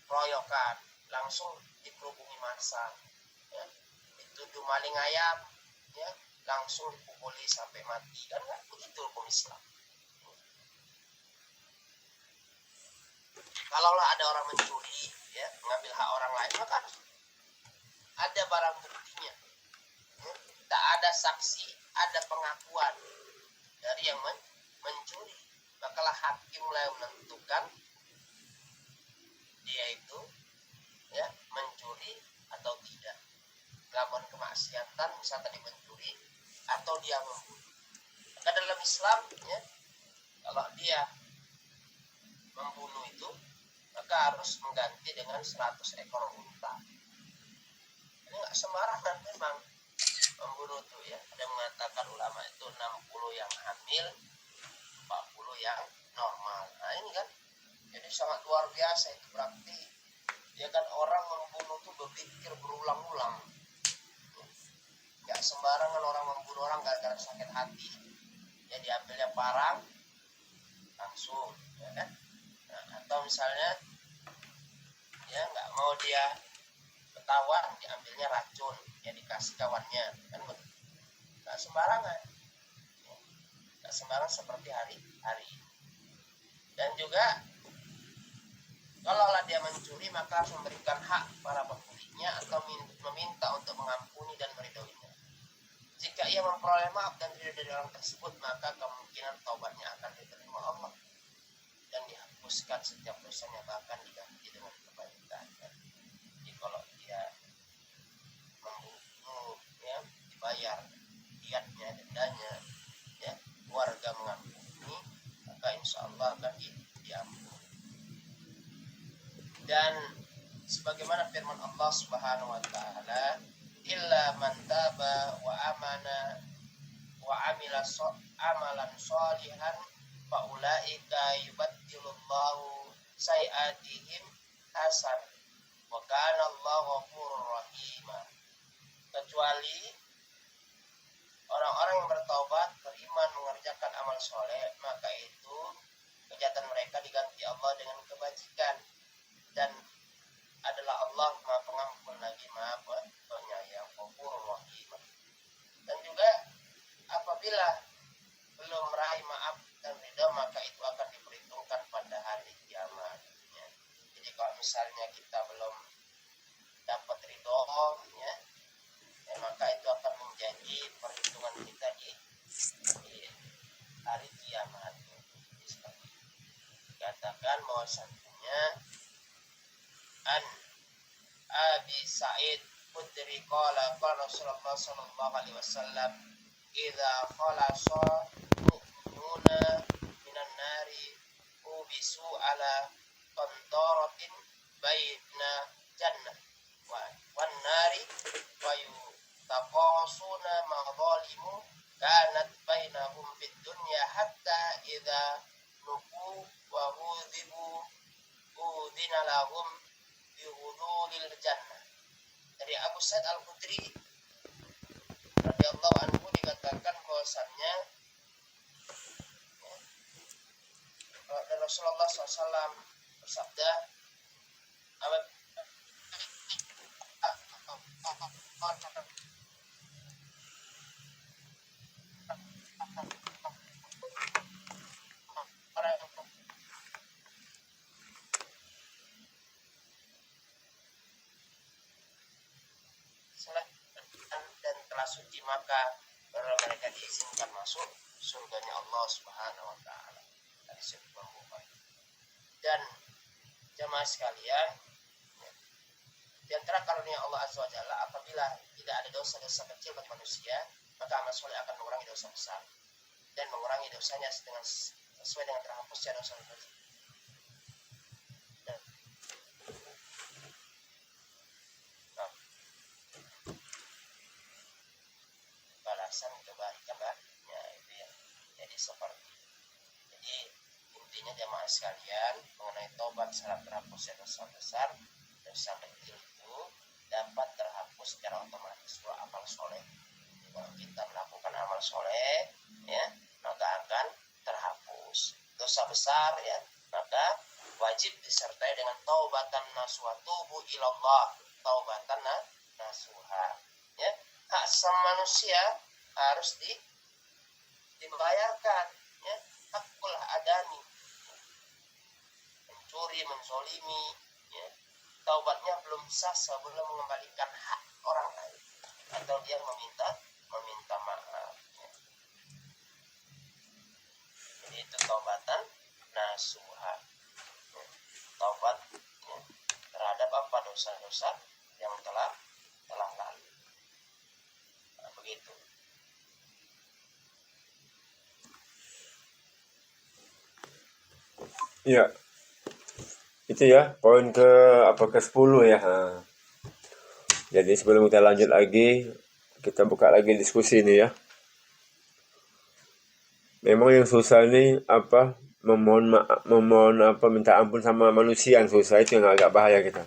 royokan, langsung dikerubungi massa, ya. Dituduh maling ayam, ya, langsung dipukuli sampai mati, kan nggak begitu hukum Islam. Kalaulah ada orang mencuri, ya, mengambil hak orang lain, maka ada barang buktinya, ya. Tak ada saksi, ada pengakuan dari yang mencuri, makalah hakim mulai menentukan dia itu ya mencuri atau tidak, melakukan kemaksiatan misalnya tadi mencuri atau dia membunuh. Maka dalam Islam ya, kalau dia membunuh itu maka harus mengganti dengan 100 ekor unta. Ini nggak sembarangan memang membunuh itu ya. Ada mengatakan ulama itu 60 yang hamil, 40 yang normal. Nah ini kan jadi sangat luar biasa itu, berarti dia kan orang membunuh itu berpikir berulang-ulang. Nggak sembarangan orang membunuh orang gara-gara sakit hati. Ya diambilnya parang langsung, ya kan? Nah, atau misalnya ya nggak mau dia ketahuan, diambilnya racun, ya dikasih kawannya, kan nggak sembarangan. Nggak sembarangan seperti hari-hari. Dan juga kalaulah dia mencuri maka harus memberikan hak para pemiliknya atau meminta untuk mengampuni dan meridhoinya. Jika ia memperoleh maaf dan ridho dari orang tersebut, maka kemungkinan taubatnya akan diterima Allah dan dihapuskan setiap dosanya, bahkan diganti dengan kebaikan. Dan sebagaimana firman Allah Subhanahu wa taala, illa man taba wa amana wa amila amalan sholihan fa ulaika yubaddilullahu sayiatihim hasan wa kana Allahu ghafurur rahim. Kecuali orang-orang yang bertaubat, beriman, mengerjakan amal soleh, maka itu kejahatan mereka diganti Allah dengan kebajikan, dan adalah Allah Maha Pengampun lagi Maha Penyayang, Ghafurur Rahim. Dan juga apabila belum meraih maaf dan ridha, maka itu akan diperhitungkan pada hari kiamat. Ya. Jadi kalau misalnya kita belum dapat ridho, ya, maka itu akan menjadi perhitungan kita di hari kiamat. Dikatakan bahwasanya an Abi Sa'id Khudri qala qala Rasulullah sallallahu alaihi wasallam idza khalasa mu'minuna minan nari ubisu ala qantaratin baina jannah wan nari wa yutaqasuna madhalimu kanat bainahum fid dunya hatta idza nuqu wa hudhibu udina lahum bihudulil jannah. Dari Abu Sa'id Al-Khudri radhiyallahu anhu dikatakan bahwasannya dari Rasulullah SAW bersabda, dan telah suci, maka mereka diizinkan masuk surganya Allah Subhanahu wa taala. Hadis Imam Bukhari. Dan jemaah sekalian, di antara karunia Allah Azza wa Jalla, apabila tidak ada dosa-dosa kecil bagi manusia, maka amal soleh akan mengurangi dosa besar dan mengurangi dosanya sesuai dengan terhapusnya dosa-dosa. Balasan kebaikan, ya itu ya. Jadi seperti, jadi intinya jemaah sekalian mengenai tobat syarat terhapusnya dosa besar, dosa kecil itu dapat terhapus secara otomatis kalau amal soleh. Kalau kita melakukan amal soleh, ya, maka akan terhapus. Dosa besar, ya, maka wajib disertai dengan taubatan nasuha, tubu ilallah, taubatan nasuha. Ya, hak asasi manusia harus dibayarkan, ya, hakul adami, mencuri, menzolimi, ya, taubatnya belum sah sebelum mengembalikan hak orang lain atau dia meminta maaf, ya. Jadi itu taubatan nasuha, ya. Taubat, ya, terhadap apa dosa-dosa yang telah lalu. Nah, begitu. Ya, itu ya poin ke-10 ya. Jadi sebelum kita lanjut lagi, kita buka lagi diskusi ini ya. Memang yang susah ini memohon minta ampun sama manusia yang susah, itu yang agak bahaya kita.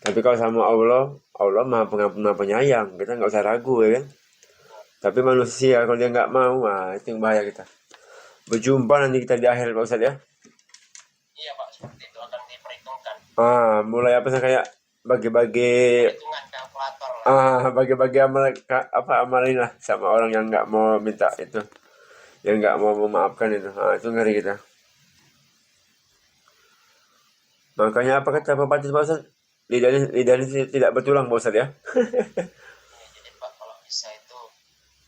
Tapi kalau sama Allah Maha Pengampun Maha Penyayang, kita nggak usah ragu ya kan. Tapi manusia kalau dia nggak mau, itu yang bahaya kita. Berjumpa nanti kita di akhir Pak Ustadz ya. Iya Pak, seperti itu akan diperhitungkan. Mulai kayak bagi-bagi Perhitungan kalkulator lah. bagi-bagi amalin lah sama orang yang nggak mau minta itu, yang nggak mau memaafkan itu. Itu ngeri kita. Makanya apa kata Bapak Ustadz? Lidahnya tidak bertulang Pak Ustadz ya. Ya, jadi Pak, kalau bisa itu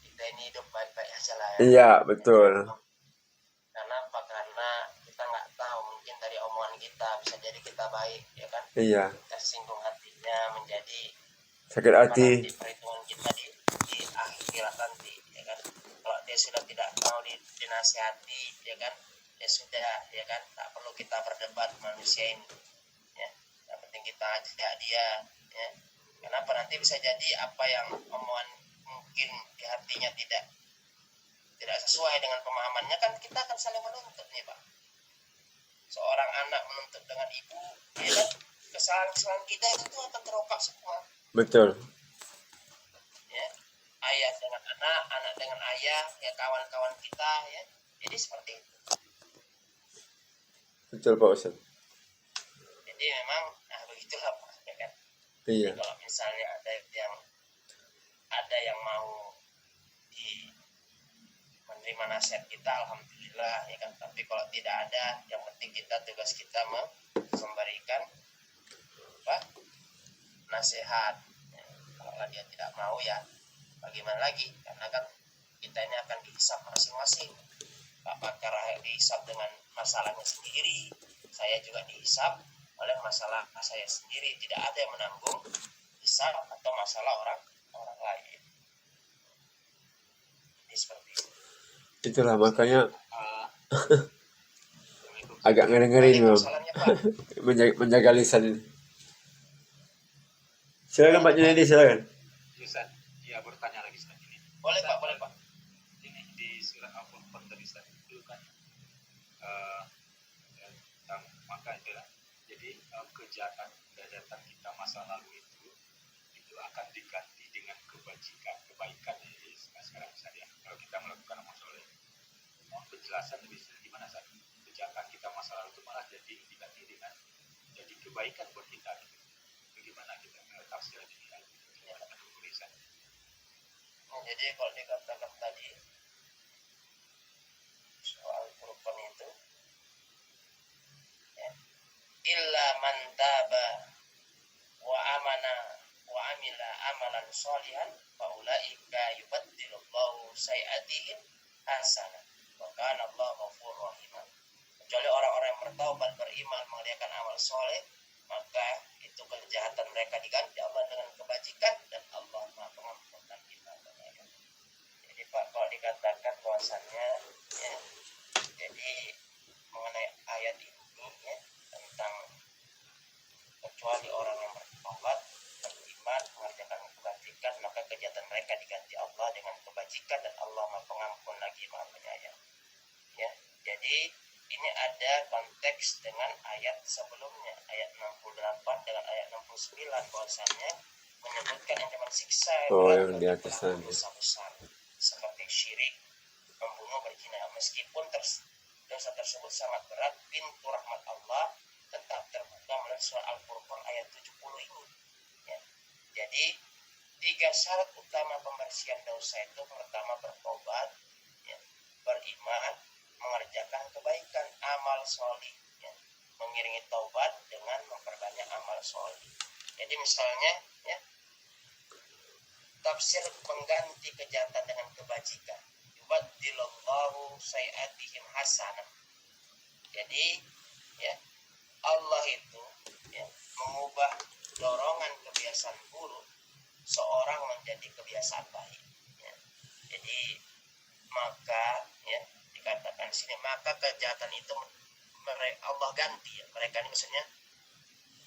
kita ini hidup baik-baik aja lah ya. Iya, betul. Karena apa? Karena kita nggak tahu, mungkin dari omongan kita bisa jadi kita baik, ya kan? Iya. Tersinggung hatinya, menjadi Sakit hati. Di perhitungan kita di akhirat nanti, ya kan? Kalau dia sudah tidak mau dinasihati, ya kan? Ya sudah, ya kan? Tak perlu kita berdebat manusia ini, ya. Tak kita ajak dia, ya. Kenapa? Nanti bisa jadi apa yang omongan mungkin di hatinya tidak sesuai dengan pemahamannya, kan kita akan saling menuntut nih Pak. Seorang anak menuntut dengan ibu, ya kan, kesalahan kita itu akan terungkap semua. Betul. Ya, ayah dengan anak, anak dengan ayah, ya kawan-kawan kita, ya. Jadi seperti itu. Betul Pak Ustaz. Jadi memang, nah begitulah Pak, ya kan. Iya. Kalau misalnya ada yang mau menerima nasihat kita, alhamdulillah, ya kan. Tapi kalau tidak ada, yang penting tugas kita memberikan nasihat. Ya, kalau dia tidak mau, ya bagaimana lagi? Karena kan kita ini akan dihisab masing-masing. Pak Bakar dihisab dengan masalahnya sendiri, saya juga dihisab oleh masalah saya sendiri. Tidak ada yang menanggung hisab atau masalah orang lain. Jadi seperti itu. Itulah makanya agak ngeri-ngeri nih, menjaga lisan ini. Silakan Pak Junaidi, silakan. Ya, bertanya lagi Ustaz ini. Boleh Pak. Ini di surat Al-Furqan tadi Ustaz itu kan tentang maka itulah. Jadi kejahatan kita masa lalu itu akan diganti dengan kebaikan ya, sekarang saja. Kalau kita melakukan amal soleh, penjelasan lebih gimana Ustaz? Kejahatan kita masa lalu itu malah jadi diganti dengan jadi kebaikan buat kita. Bagaimana kita tafsir ini? Jadi kalau dikatakan tadi soal Furqan itu, ya, illa man taba wa amana wa amila amalan sholihan fa ulaika yubaddilullahu sayi'atihim hasanah wa kana Allahu ghafurur rahim. Kecuali orang-orang yang bertaubat, beriman, mengerjakan amal soleh, maka itu kejahatan mereka diganti Allah dengan kebajikan, dan Allah Maha Pengampun lagi Maha Penyayang. Jadi Pak, kalau dikatakan bahwasannya, ya, jadi mengenai ayat ini, ya, tentang kecuali orang yang bertaubat, beriman, mengerjakan kebajikan, maka kejahatan mereka diganti Allah dengan kebajikan, dan Allah Maha Pengampun lagi Maha Penyayang. Ya, jadi ini ada konteks dengan ayat sebelumnya, ayat 68 dengan ayat 69, bahwasannya menyebutkan ancaman siksa yang di atas tadi, besar seperti syirik, membunuh, berzina. Meskipun dosa tersebut sangat berat, pintu rahmat Allah tetap terbuka melalui surah Al-Furqan ayat 70 ini. Ya. Jadi 3 syarat utama pembersihan dosa itu: pertama bertobat, ya, beriman, mengerjakan kebaikan, amal solih, ya, mengiringi taubat dengan memperbanyak amal solih. Jadi misalnya, ya, tafsir pengganti kejahatan dengan kebajikan, yubaddilullahu sayi'atihim hasanah. Jadi, ya, Allah itu, ya, mengubah dorongan kebiasaan buruk seorang menjadi kebiasaan baik. Ya. Jadi maka, ya, dikatakan sini, maka kejahatan itu Allah ganti, ya. Mereka ini maksudnya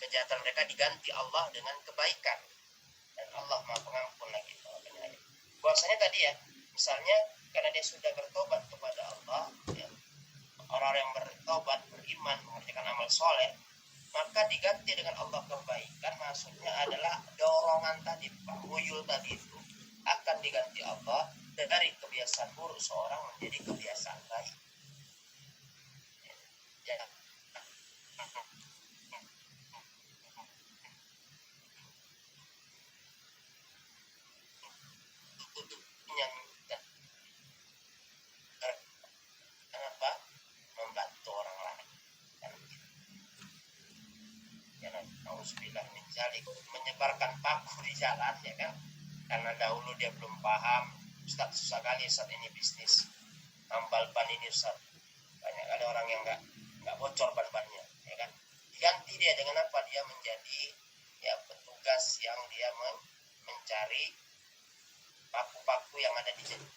kejahatan mereka diganti Allah dengan kebaikan, dan Allah Maha Pengampun lagi Maha Penyayang. Bahwasanya tadi, ya, misalnya karena dia sudah bertobat kepada Allah, ya, orang yang bertobat, beriman, mengerjakan amal soleh, maka diganti dengan Allah kebaikan. Maksudnya adalah dorongan tadi, panguyul tadi itu akan diganti Allah dari kebiasaan buruk seorang menjadi kebiasaan baik. Ya. Kenapa? Membantu orang lain. Nauzubillah min dzalik, menyebarkan paku di jalan, ya kan? Karena dahulu dia belum paham, Ustaz, susah kali Ustaz ini bisnis tambal ban ini Ustaz, banyak kali orang yang nggak bocor ban-bannya, ya kan? Diganti dia dengan apa? Dia menjadi, ya, petugas yang dia mencari paku-paku yang ada di jalan.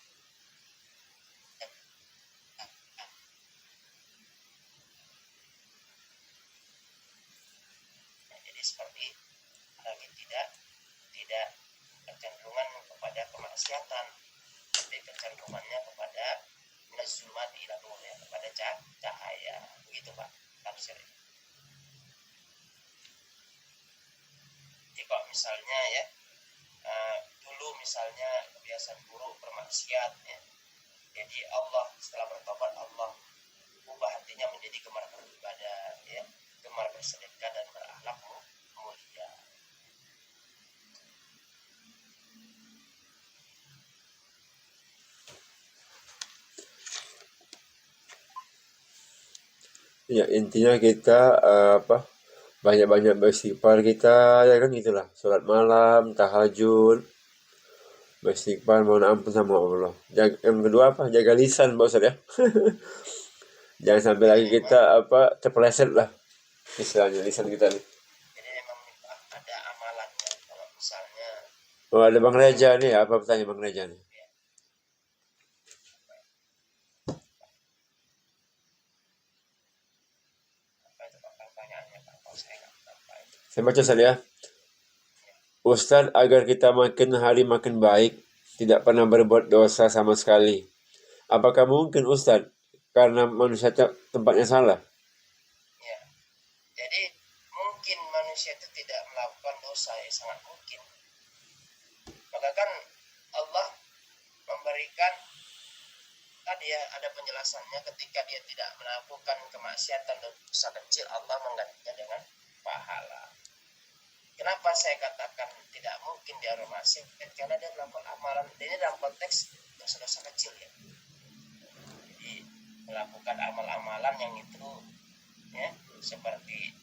seperti lagi tidak kecenderungan kepada kemaksiatan, tapi kecenderungannya kepada nazumati ila nur, ya, kepada cahaya. Begitu Pak tafsir. Jadi kalau misalnya ya dulu misalnya kebiasaan buruk bermaksiat, ya, jadi Allah setelah bertobat Allah ubah hatinya menjadi gemar beribadah, ya, gemar bersedekah dan berakhlak mulia. Ya intinya kita banyak-banyak beristighfar kita, ya kan gitulah. Sholat malam, tahajud, beristighfar, mohon ampun sama Allah. Yang kedua apa? Jaga lisan, Pak Ustaz ya. Jangan sampai lagi kita terpeleset lah istilahnya lisan kita nih. Jadi memang ada amalannya. Kalau misalnya Ada Bang Reja nih, apa pertanyaan Bang Reja nih? Saya baca saja. Ustaz, agar kita makin hari makin baik, tidak pernah berbuat dosa sama sekali. Apakah mungkin Ustaz? Karena manusia tempatnya salah. Ya, jadi mungkin manusia itu tidak melakukan dosa, ya sangat mungkin. Maka kan Allah memberikan tadi ya ada penjelasannya, ketika dia tidak melakukan kemaksiatan dan dosa kecil, Allah menggantinya dengan pahala. Kenapa saya katakan tidak mungkin dia bermaksiat? Karena dia melakukan amalan, ini dalam konteks dosa-dosa kecil ya. Jadi melakukan amal-amalan yang itu ya seperti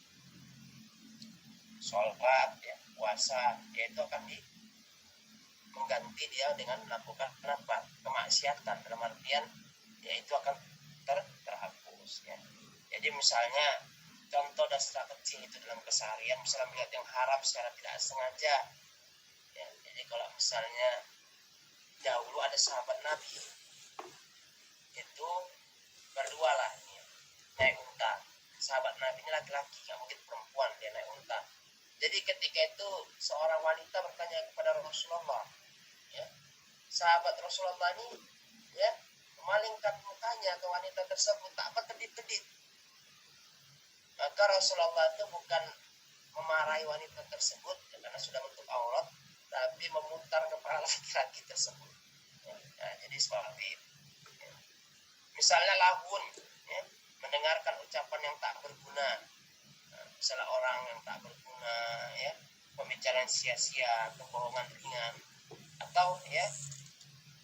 sholat, ya, puasa, yaitu akan mengganti dia dengan melakukan kemaksiatan, dalam artian yaitu akan terhapus ya. Jadi misalnya contoh dasar kecil itu dalam keseharian, misalnya melihat yang haram secara tidak sengaja ya. Jadi kalau misalnya dahulu ada sahabat Nabi itu berdua lah ya, naik unta. Sahabat Nabi ini laki-laki, nggak mungkin perempuan, dia naik unta. Jadi ketika itu seorang wanita bertanya kepada Rasulullah, ya, sahabat Rasulullah ini ya memalingkan mukanya ke wanita tersebut, tak apa kedip-kedip. Maka Rasulullah itu bukan memarahi wanita tersebut ya, karena sudah menutup aurat, tapi memutar kepala laki-laki tersebut ya. Nah, jadi seperti itu ya. Misalnya lahun ya, mendengarkan ucapan yang tak berguna, nah, misalnya orang yang tak berguna ya, pembicaraan sia-sia, kebohongan ringan, atau ya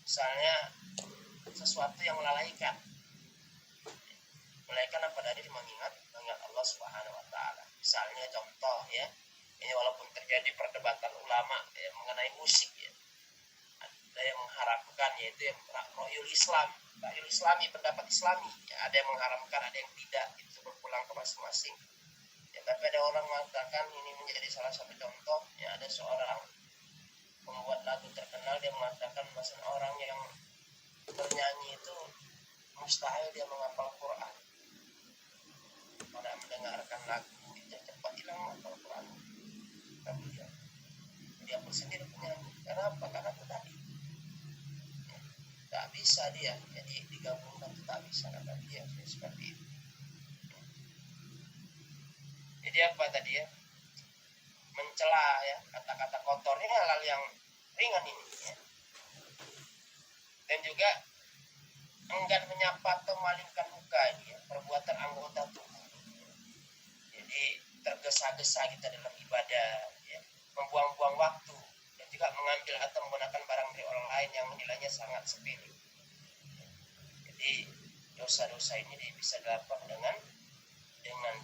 misalnya sesuatu yang melalaikan apa dari mengingat Allah Subhanahu wa taala. Misalnya contoh ya, ini walaupun terjadi perdebatan ulama ya, mengenai musik ya. Ada yang mengharamkan, yaitu yang Ra'yul Islami, pendapat Islami ya, ada yang mengharamkan, ada yang tidak, itu berpulang ke masing-masing ya. Tapi ada orang mengatakan ini menjadi salah satu contoh ya, ada seorang pembuat lagu terkenal, dia mengatakan masalah orang yang bernyanyi itu mustahil dia menghafal Quran. Pada mendengarkan lagu dia cepat hilang menghafal Quran. Tapi dia pun sendiri penyanyi. Kenapa? Karena itu tadi ya, tak bisa dia, jadi digabungkan itu tak bisa kata dia seperti itu. Jadi apa tadi ya? Mencela ya, kata-kata kotor ini hal yang ringan ini ya. Dan juga enggan menyapa atau memalingkan muka ini ya, perbuatan anggota tubuh. Jadi tergesa-gesa kita dalam ibadah ya, membuang-buang waktu, dan juga mengambil atau menggunakan barang dari orang lain yang menilainya sangat sepele. Jadi dosa-dosa ini bisa dilakukan dengan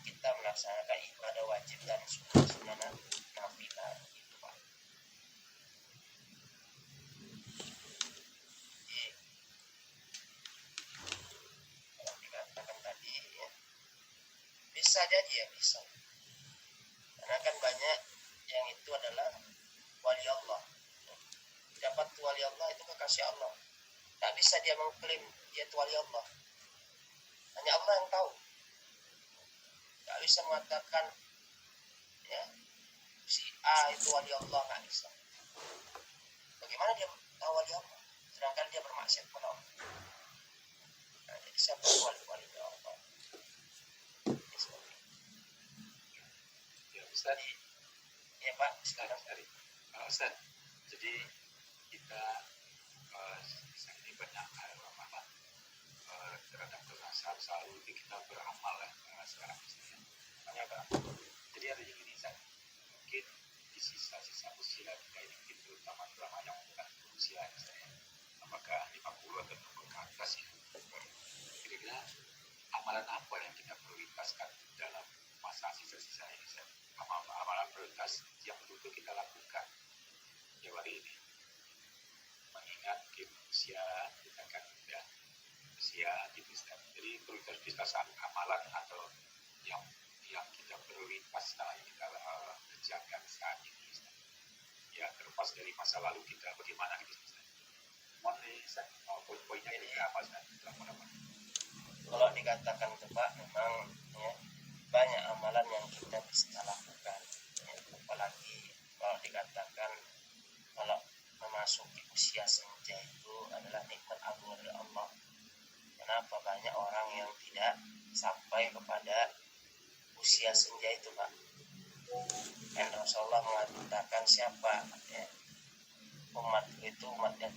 kita melaksanakan ibadah wajib dan sunnah nafilah gitu Pak. Jadi kalau dikatakan tadi ya, bisa jadi ya, bisa. Karena kan banyak yang itu adalah wali Allah. Dapat wali Allah itu kekasih Allah. Tak bisa dia mengklaim dia itu wali Allah. Hanya Allah yang tahu. Tak bisa mengatakan ya A itu wali Allah, nggak bisa. Bagaimana dia tahu wali Allah sedangkan dia bermaksiat kepada Allah? Nah, jadi siapa wali Allah? Ya Ustaz, Ya Pak, silakan. Ustaz, jadi kita ini banyak terhadap kekerasan selalu kita beramal sekarang misalnya. Jadi ada yang ini Ustaz, mungkin di sisa-sisa usia kita ini mungkin terutama yang bukan usia misalnya, apakah 50 atau 60 ke atas ya, kira-kira amalan apa yang kita prioritaskan dalam masa sisa-sisa ini Ustaz? Amalan prioritas yang betul kita lakukan ya hari ini, mengingat usia kita kan udah usia gitu Ustaz. Jadi prioritas amalan atau yang kita prioritas yang kita kerjakan saat ini Ustaz. Ya terlepas dari masa lalu kita bagaimana gitu Ustaz. Mohon nih Ustaz, poin-poinnya ini apa Ustaz? Kalau dikatakan itu Pak, memang ya, banyak amalan yang kita bisa lakukan ya, apalagi kalau dikatakan kalau memasuki usia senja itu adalah nikmat agung dari Allah. Kenapa banyak orang yang tidak sampai kepada usia senja itu Pak? Dan Rasulullah mengatakan siapa ya, umat itu umat yang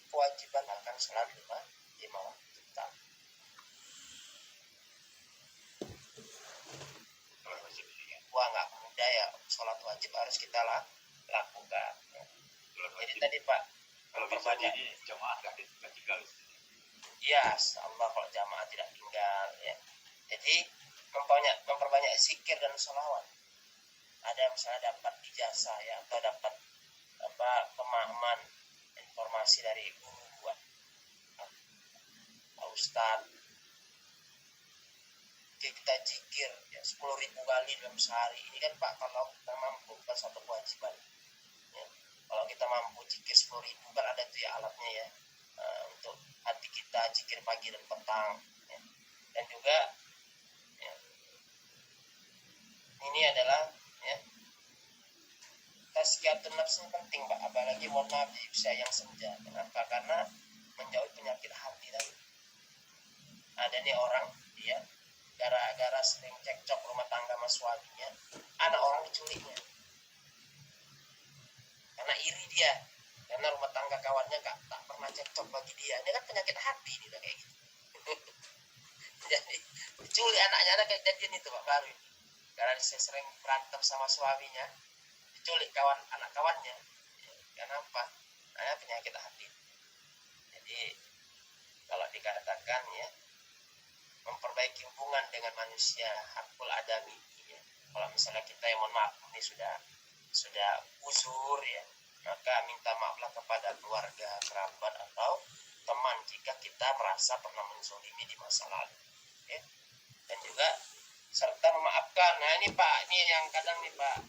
kewajiban akan sholat lima waktu. Wah nggak mudah ya, sholat wajib harus kita lakukan. Jadi tadi Pak, kalau bisa jadi jamaah nggak tinggal. Iya, Allah kalau jamaah tidak tinggal ya. Jadi memperbanyak zikir dan sholawat. Ada misalnya dapat ijazah ya, atau dapat pemahaman informasi dari guru Pak Ustadz, kita zikir ya 10.000 kali dalam sehari. Ini kan Pak kalau kita mampu kan satu kewajiban ya. Kalau kita mampu zikir 10.000 kan ada tuh ya alatnya ya, untuk hati kita zikir pagi dan petang ya. Dan juga ya, ini adalah ya, tazkiyatun nafs ini penting Pak, apalagi mohon maaf di usia yang senja. Kenapa? Karena menjauhi penyakit hati tadi. Ada nih orang dia gara-gara sering cekcok rumah tangga sama suaminya, anak orang diculiknya karena iri dia, karena rumah tangga kawannya tak pernah cekcok bagi dia. Ini kan penyakit hati nih kayak gitu. Jadi diculik anaknya, ada kejadian itu Pak baru ini, karena saya sering berantem sama suaminya, diculik anak kawannya. Kenapa? Nah, penyakit hati. Jadi kalau dikatakan ya, memperbaiki hubungan dengan manusia, hakul adami ya. Kalau misalnya kita yang mohon maaf ini sudah uzur ya, maka minta maaflah kepada keluarga, kerabat atau teman jika kita merasa pernah menzolimi di masa lalu ya. Dan juga serta memaafkan. Nah ini Pak, ini yang kadang nih Pak,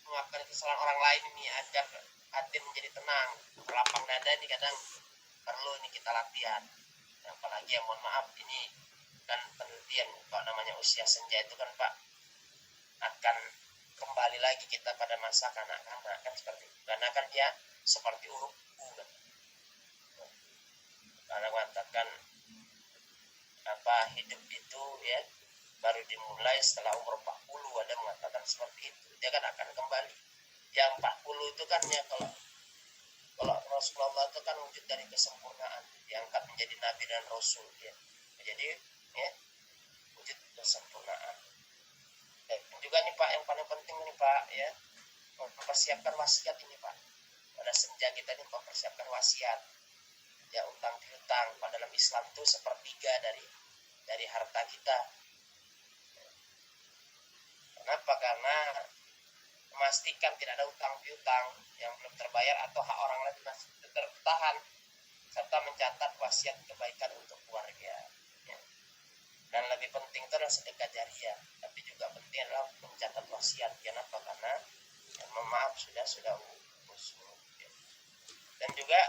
memaafkan kesalahan orang lain ini agar hati menjadi tenang, lapang dada, ini kadang perlu ini kita latihan. Apalagi yang mohon maaf ini kan penelitian Pak, namanya usia senja itu kan Pak, akan kembali lagi kita pada masa kanak-kanak kan seperti itu. Karena kan dia seperti huruf U kan. Karena mengatakan hidup itu ya baru dimulai setelah umur 40, ada mengatakan seperti itu. Dia kan akan kembali. Yang 40 itu kan ya, kalau Rasulullah itu kan wujud dari kesempurnaan, diangkat menjadi nabi dan rasul ya. Jadi ya wujud kesempurnaan. Dan juga nih Pak, yang paling penting nih Pak ya, mempersiapkan wasiat ini Pak. Pada senja kita ini mempersiapkan wasiat ya, utang piutang. Pada dalam Islam itu sepertiga dari harta kita. Kenapa? Karena memastikan tidak ada utang piutang yang belum terbayar atau hak orang lain masih tertahan, serta mencatat wasiat kebaikan untuk keluarga ya. Dan lebih penting itu adalah sedekah jariah, tapi juga penting adalah mencatat wasiat. Kenapa? Karena ya, maaf sudah usul ya. Dan juga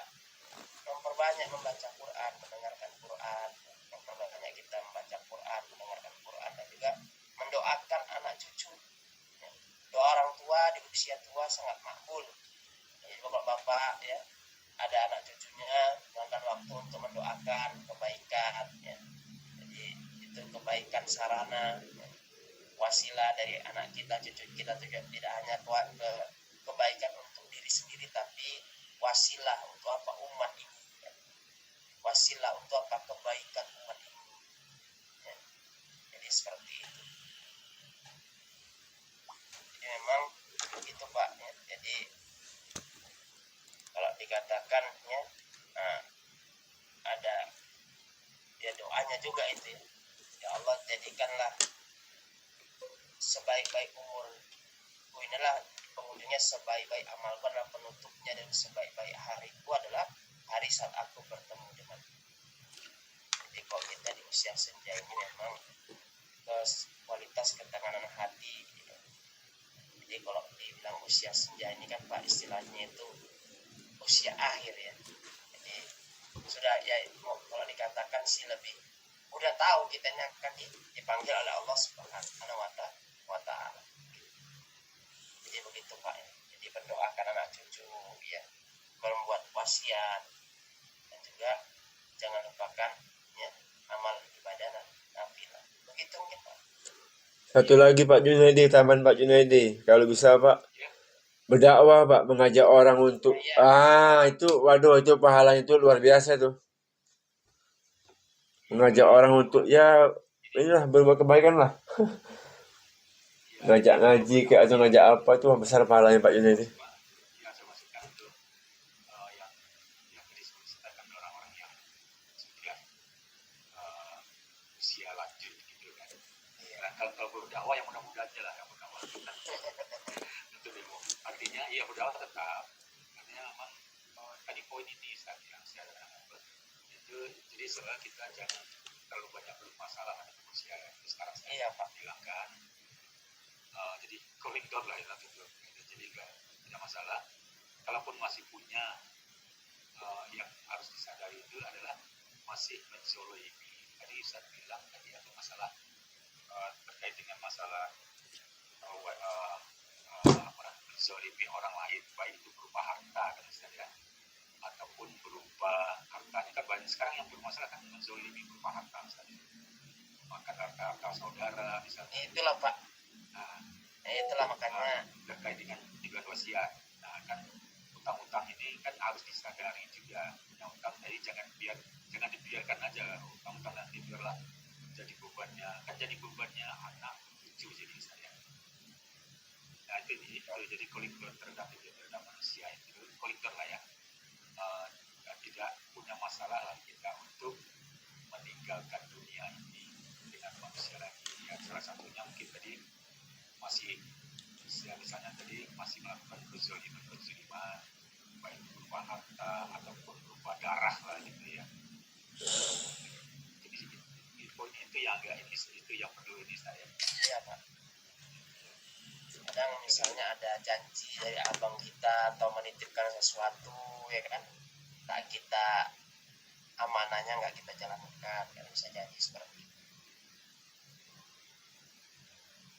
memperbanyak membaca Quran, mendengarkan Quran, memperbanyak kita membaca Quran, mendengarkan Quran, dan juga mendoakan anak cucu. Doa orang tua di usia tua sangat makbul. Jadi bapak-bapak ya, ada anak cucunya, gunakan waktu untuk mendoakan kebaikan ya. Jadi itu kebaikan sarana ya, wasilah dari anak kita, cucu kita juga tidak hanya kebaikan untuk diri sendiri, tapi wasilah untuk apa umat ini ya. Wasilah untuk apa kebaikan umat ini ya. Jadi seperti itu. Jadi memang itu Pak ya. Jadi kalau dikatakan ya, ada ya doanya juga itu ya. Ya Allah, jadikanlah sebaik-baik umurku inilah penghujungnya, sebaik-baik amalku adalah penutupnya, dan sebaik-baik hariku adalah hari saat aku bertemu dengan. Jadi kalau kita di usia senja ini memang kualitas ketenangan hati gitu. Jadi kalau dibilang usia senja ini kan Pak, istilahnya itu usia akhir ya. Jadi sudah ya, kalau dikatakan sih lebih udah tahu kita akan dipanggil oleh Allah Subhanahu wa Ta'ala. Jadi begitu Pak ya. Jadi berdoakan anak cucu ya, membuat wasiat, dan juga jangan lupakan ya amal ibadah nafilah. Begitu mungkin Pak. Satu lagi Pak Junaidi, taman Pak Junaidi. Kalau bisa Pak, berdakwah Pak, mengajak orang untuk itu waduh, itu pahalanya itu luar biasa tuh. Mengajak orang untuk ya inilah berbuat kebaikan lah. Ngajak ngaji kayak atau ngajak apa itu besar pahalanya Pak Junaidi. Ya, saya masukkan untuk yang disertakan orang-orang yang sudah usia lanjut gitu kan. Ya, kalau berdakwah yang mudah-mudah aja lah, yang berdakwah. Itu dulu. Artinya ya berdakwah tetap. Artinya memang tadi poin ini yang saya itu, jadi sebenarnya kita jangan terlalu banyak bermasalah dengan usia sekarang saya hilangkan. Jadi koridor lah itu. Jadi tidak masalah. Kalaupun masih punya, yang harus disadari itu adalah masih menzolimi. Tadi saya bilang tadi ada masalah terkait dengan masalah menzolimi orang lain, baik itu berupa harta kan misalnya, ataupun berupa hartanya. Kan banyak sekarang yang bermasalah kan menzolimi berupa harta misalnya, makan harta saudara misalnya. Itulah Pak. Itulah makanya terkait dengan wasiat. Nah kan utang-utang ini kan harus disadari juga. Utang jadi jangan dibiarkan aja utang-utang, nanti biarlah jadi bebannya anak cucu jadi saya. Nah itu jadi kolektor terhadap manusia, itu kolektor lah ya. Tidak punya masalah lah kita untuk meninggalkan dunia ini dengan manusia lagi. Ya, salah satunya mungkin tadi masih misalnya tadi masih melakukan kezaliman baik berupa harta ataupun berupa darah lah gitu ya. Jadi itu yang enggak ini, itu yang perlu ini saya. Iya Pak. Kadang misalnya ada janji dari abang kita atau menitipkan sesuatu ya kan, tak kita amanahnya nggak kita jalankan, kan bisa jadi seperti itu.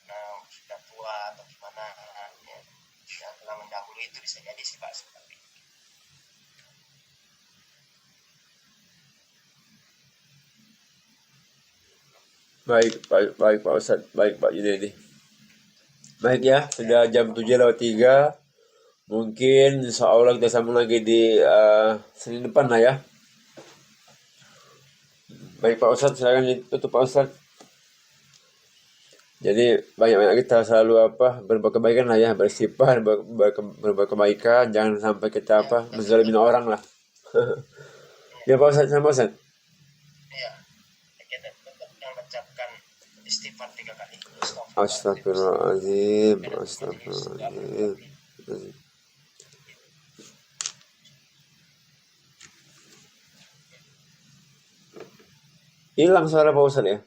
Nah sudah tua atau gimana ya, yang telah mendahului itu bisa jadi sih Pak seperti itu. Baik Pak Ustadz, baik Pak Junaidi. Baik ya, sudah jam 7:03. Mungkin insya Allah kita sambung lagi di Senin depan lah ya. Baik Pak Ustadz, silakan ditutup Pak Ustadz. Jadi banyak-banyak kita selalu berbuat kebaikan lah ya, bersifat berbuat kebaikan, jangan sampai kita menzalimin orang lah. Ya Pak Ustadz, sama Ustadz. Iya, kita tetap yang mengucapkan istighfar 3 kali. Astagfirullahaladzim. Hilang suara Pak Ustadz ya?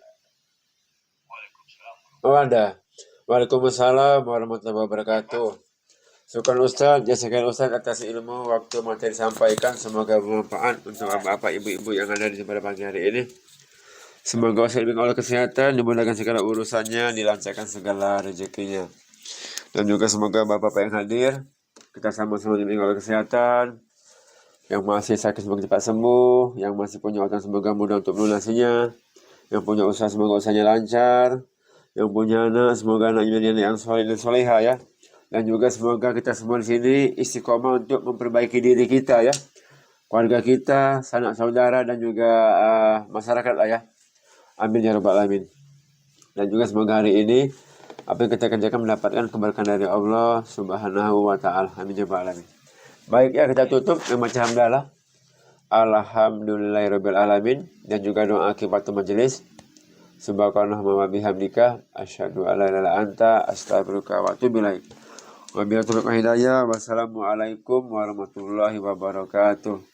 Oh ada. Waalaikumsalam warahmatullahi wabarakatuh. Syukur Ustaz, jazakan Ustaz atas ilmu waktu materi disampaikan. Semoga bermanfaat untuk bapak ibu-ibu yang ada di pada pagi hari ini. Semoga Ustaz diberikan Allah kesehatan, dimudahkan segala urusannya, dilancarkan segala rezekinya. Dan juga semoga bapak-bapak yang hadir, kita sama-sama diberikan Allah kesehatan. Yang masih sakit semoga cepat sembuh, yang masih punya utang semoga mudah untuk melunasinya, yang punya usaha semoga usahanya lancar, yang punya anak semoga anaknya anak yang soleh dan soleha ya. Dan juga semoga kita semua di sini istiqomah untuk memperbaiki diri kita ya, keluarga kita, sanak saudara dan juga masyarakat lah ya. Amin ya rabbal alamin. Dan juga semoga hari ini apa yang kita kerjakan mendapatkan keberkahan dari Allah Subhanahu wa taala. Amin ya rabbal alamin. Baik ya, kita tutup dengan baca hamdalah. Alhamdulillahirabbil alamin dan juga doa akhirat majelis. Subhanallah wa bihamdika asyhadu an la ilaha illa anta astaghfiruka wa atubu ilaik. Wabillahi taufiq wal hidayah. Wassalamualaikum warahmatullahi wabarakatuh.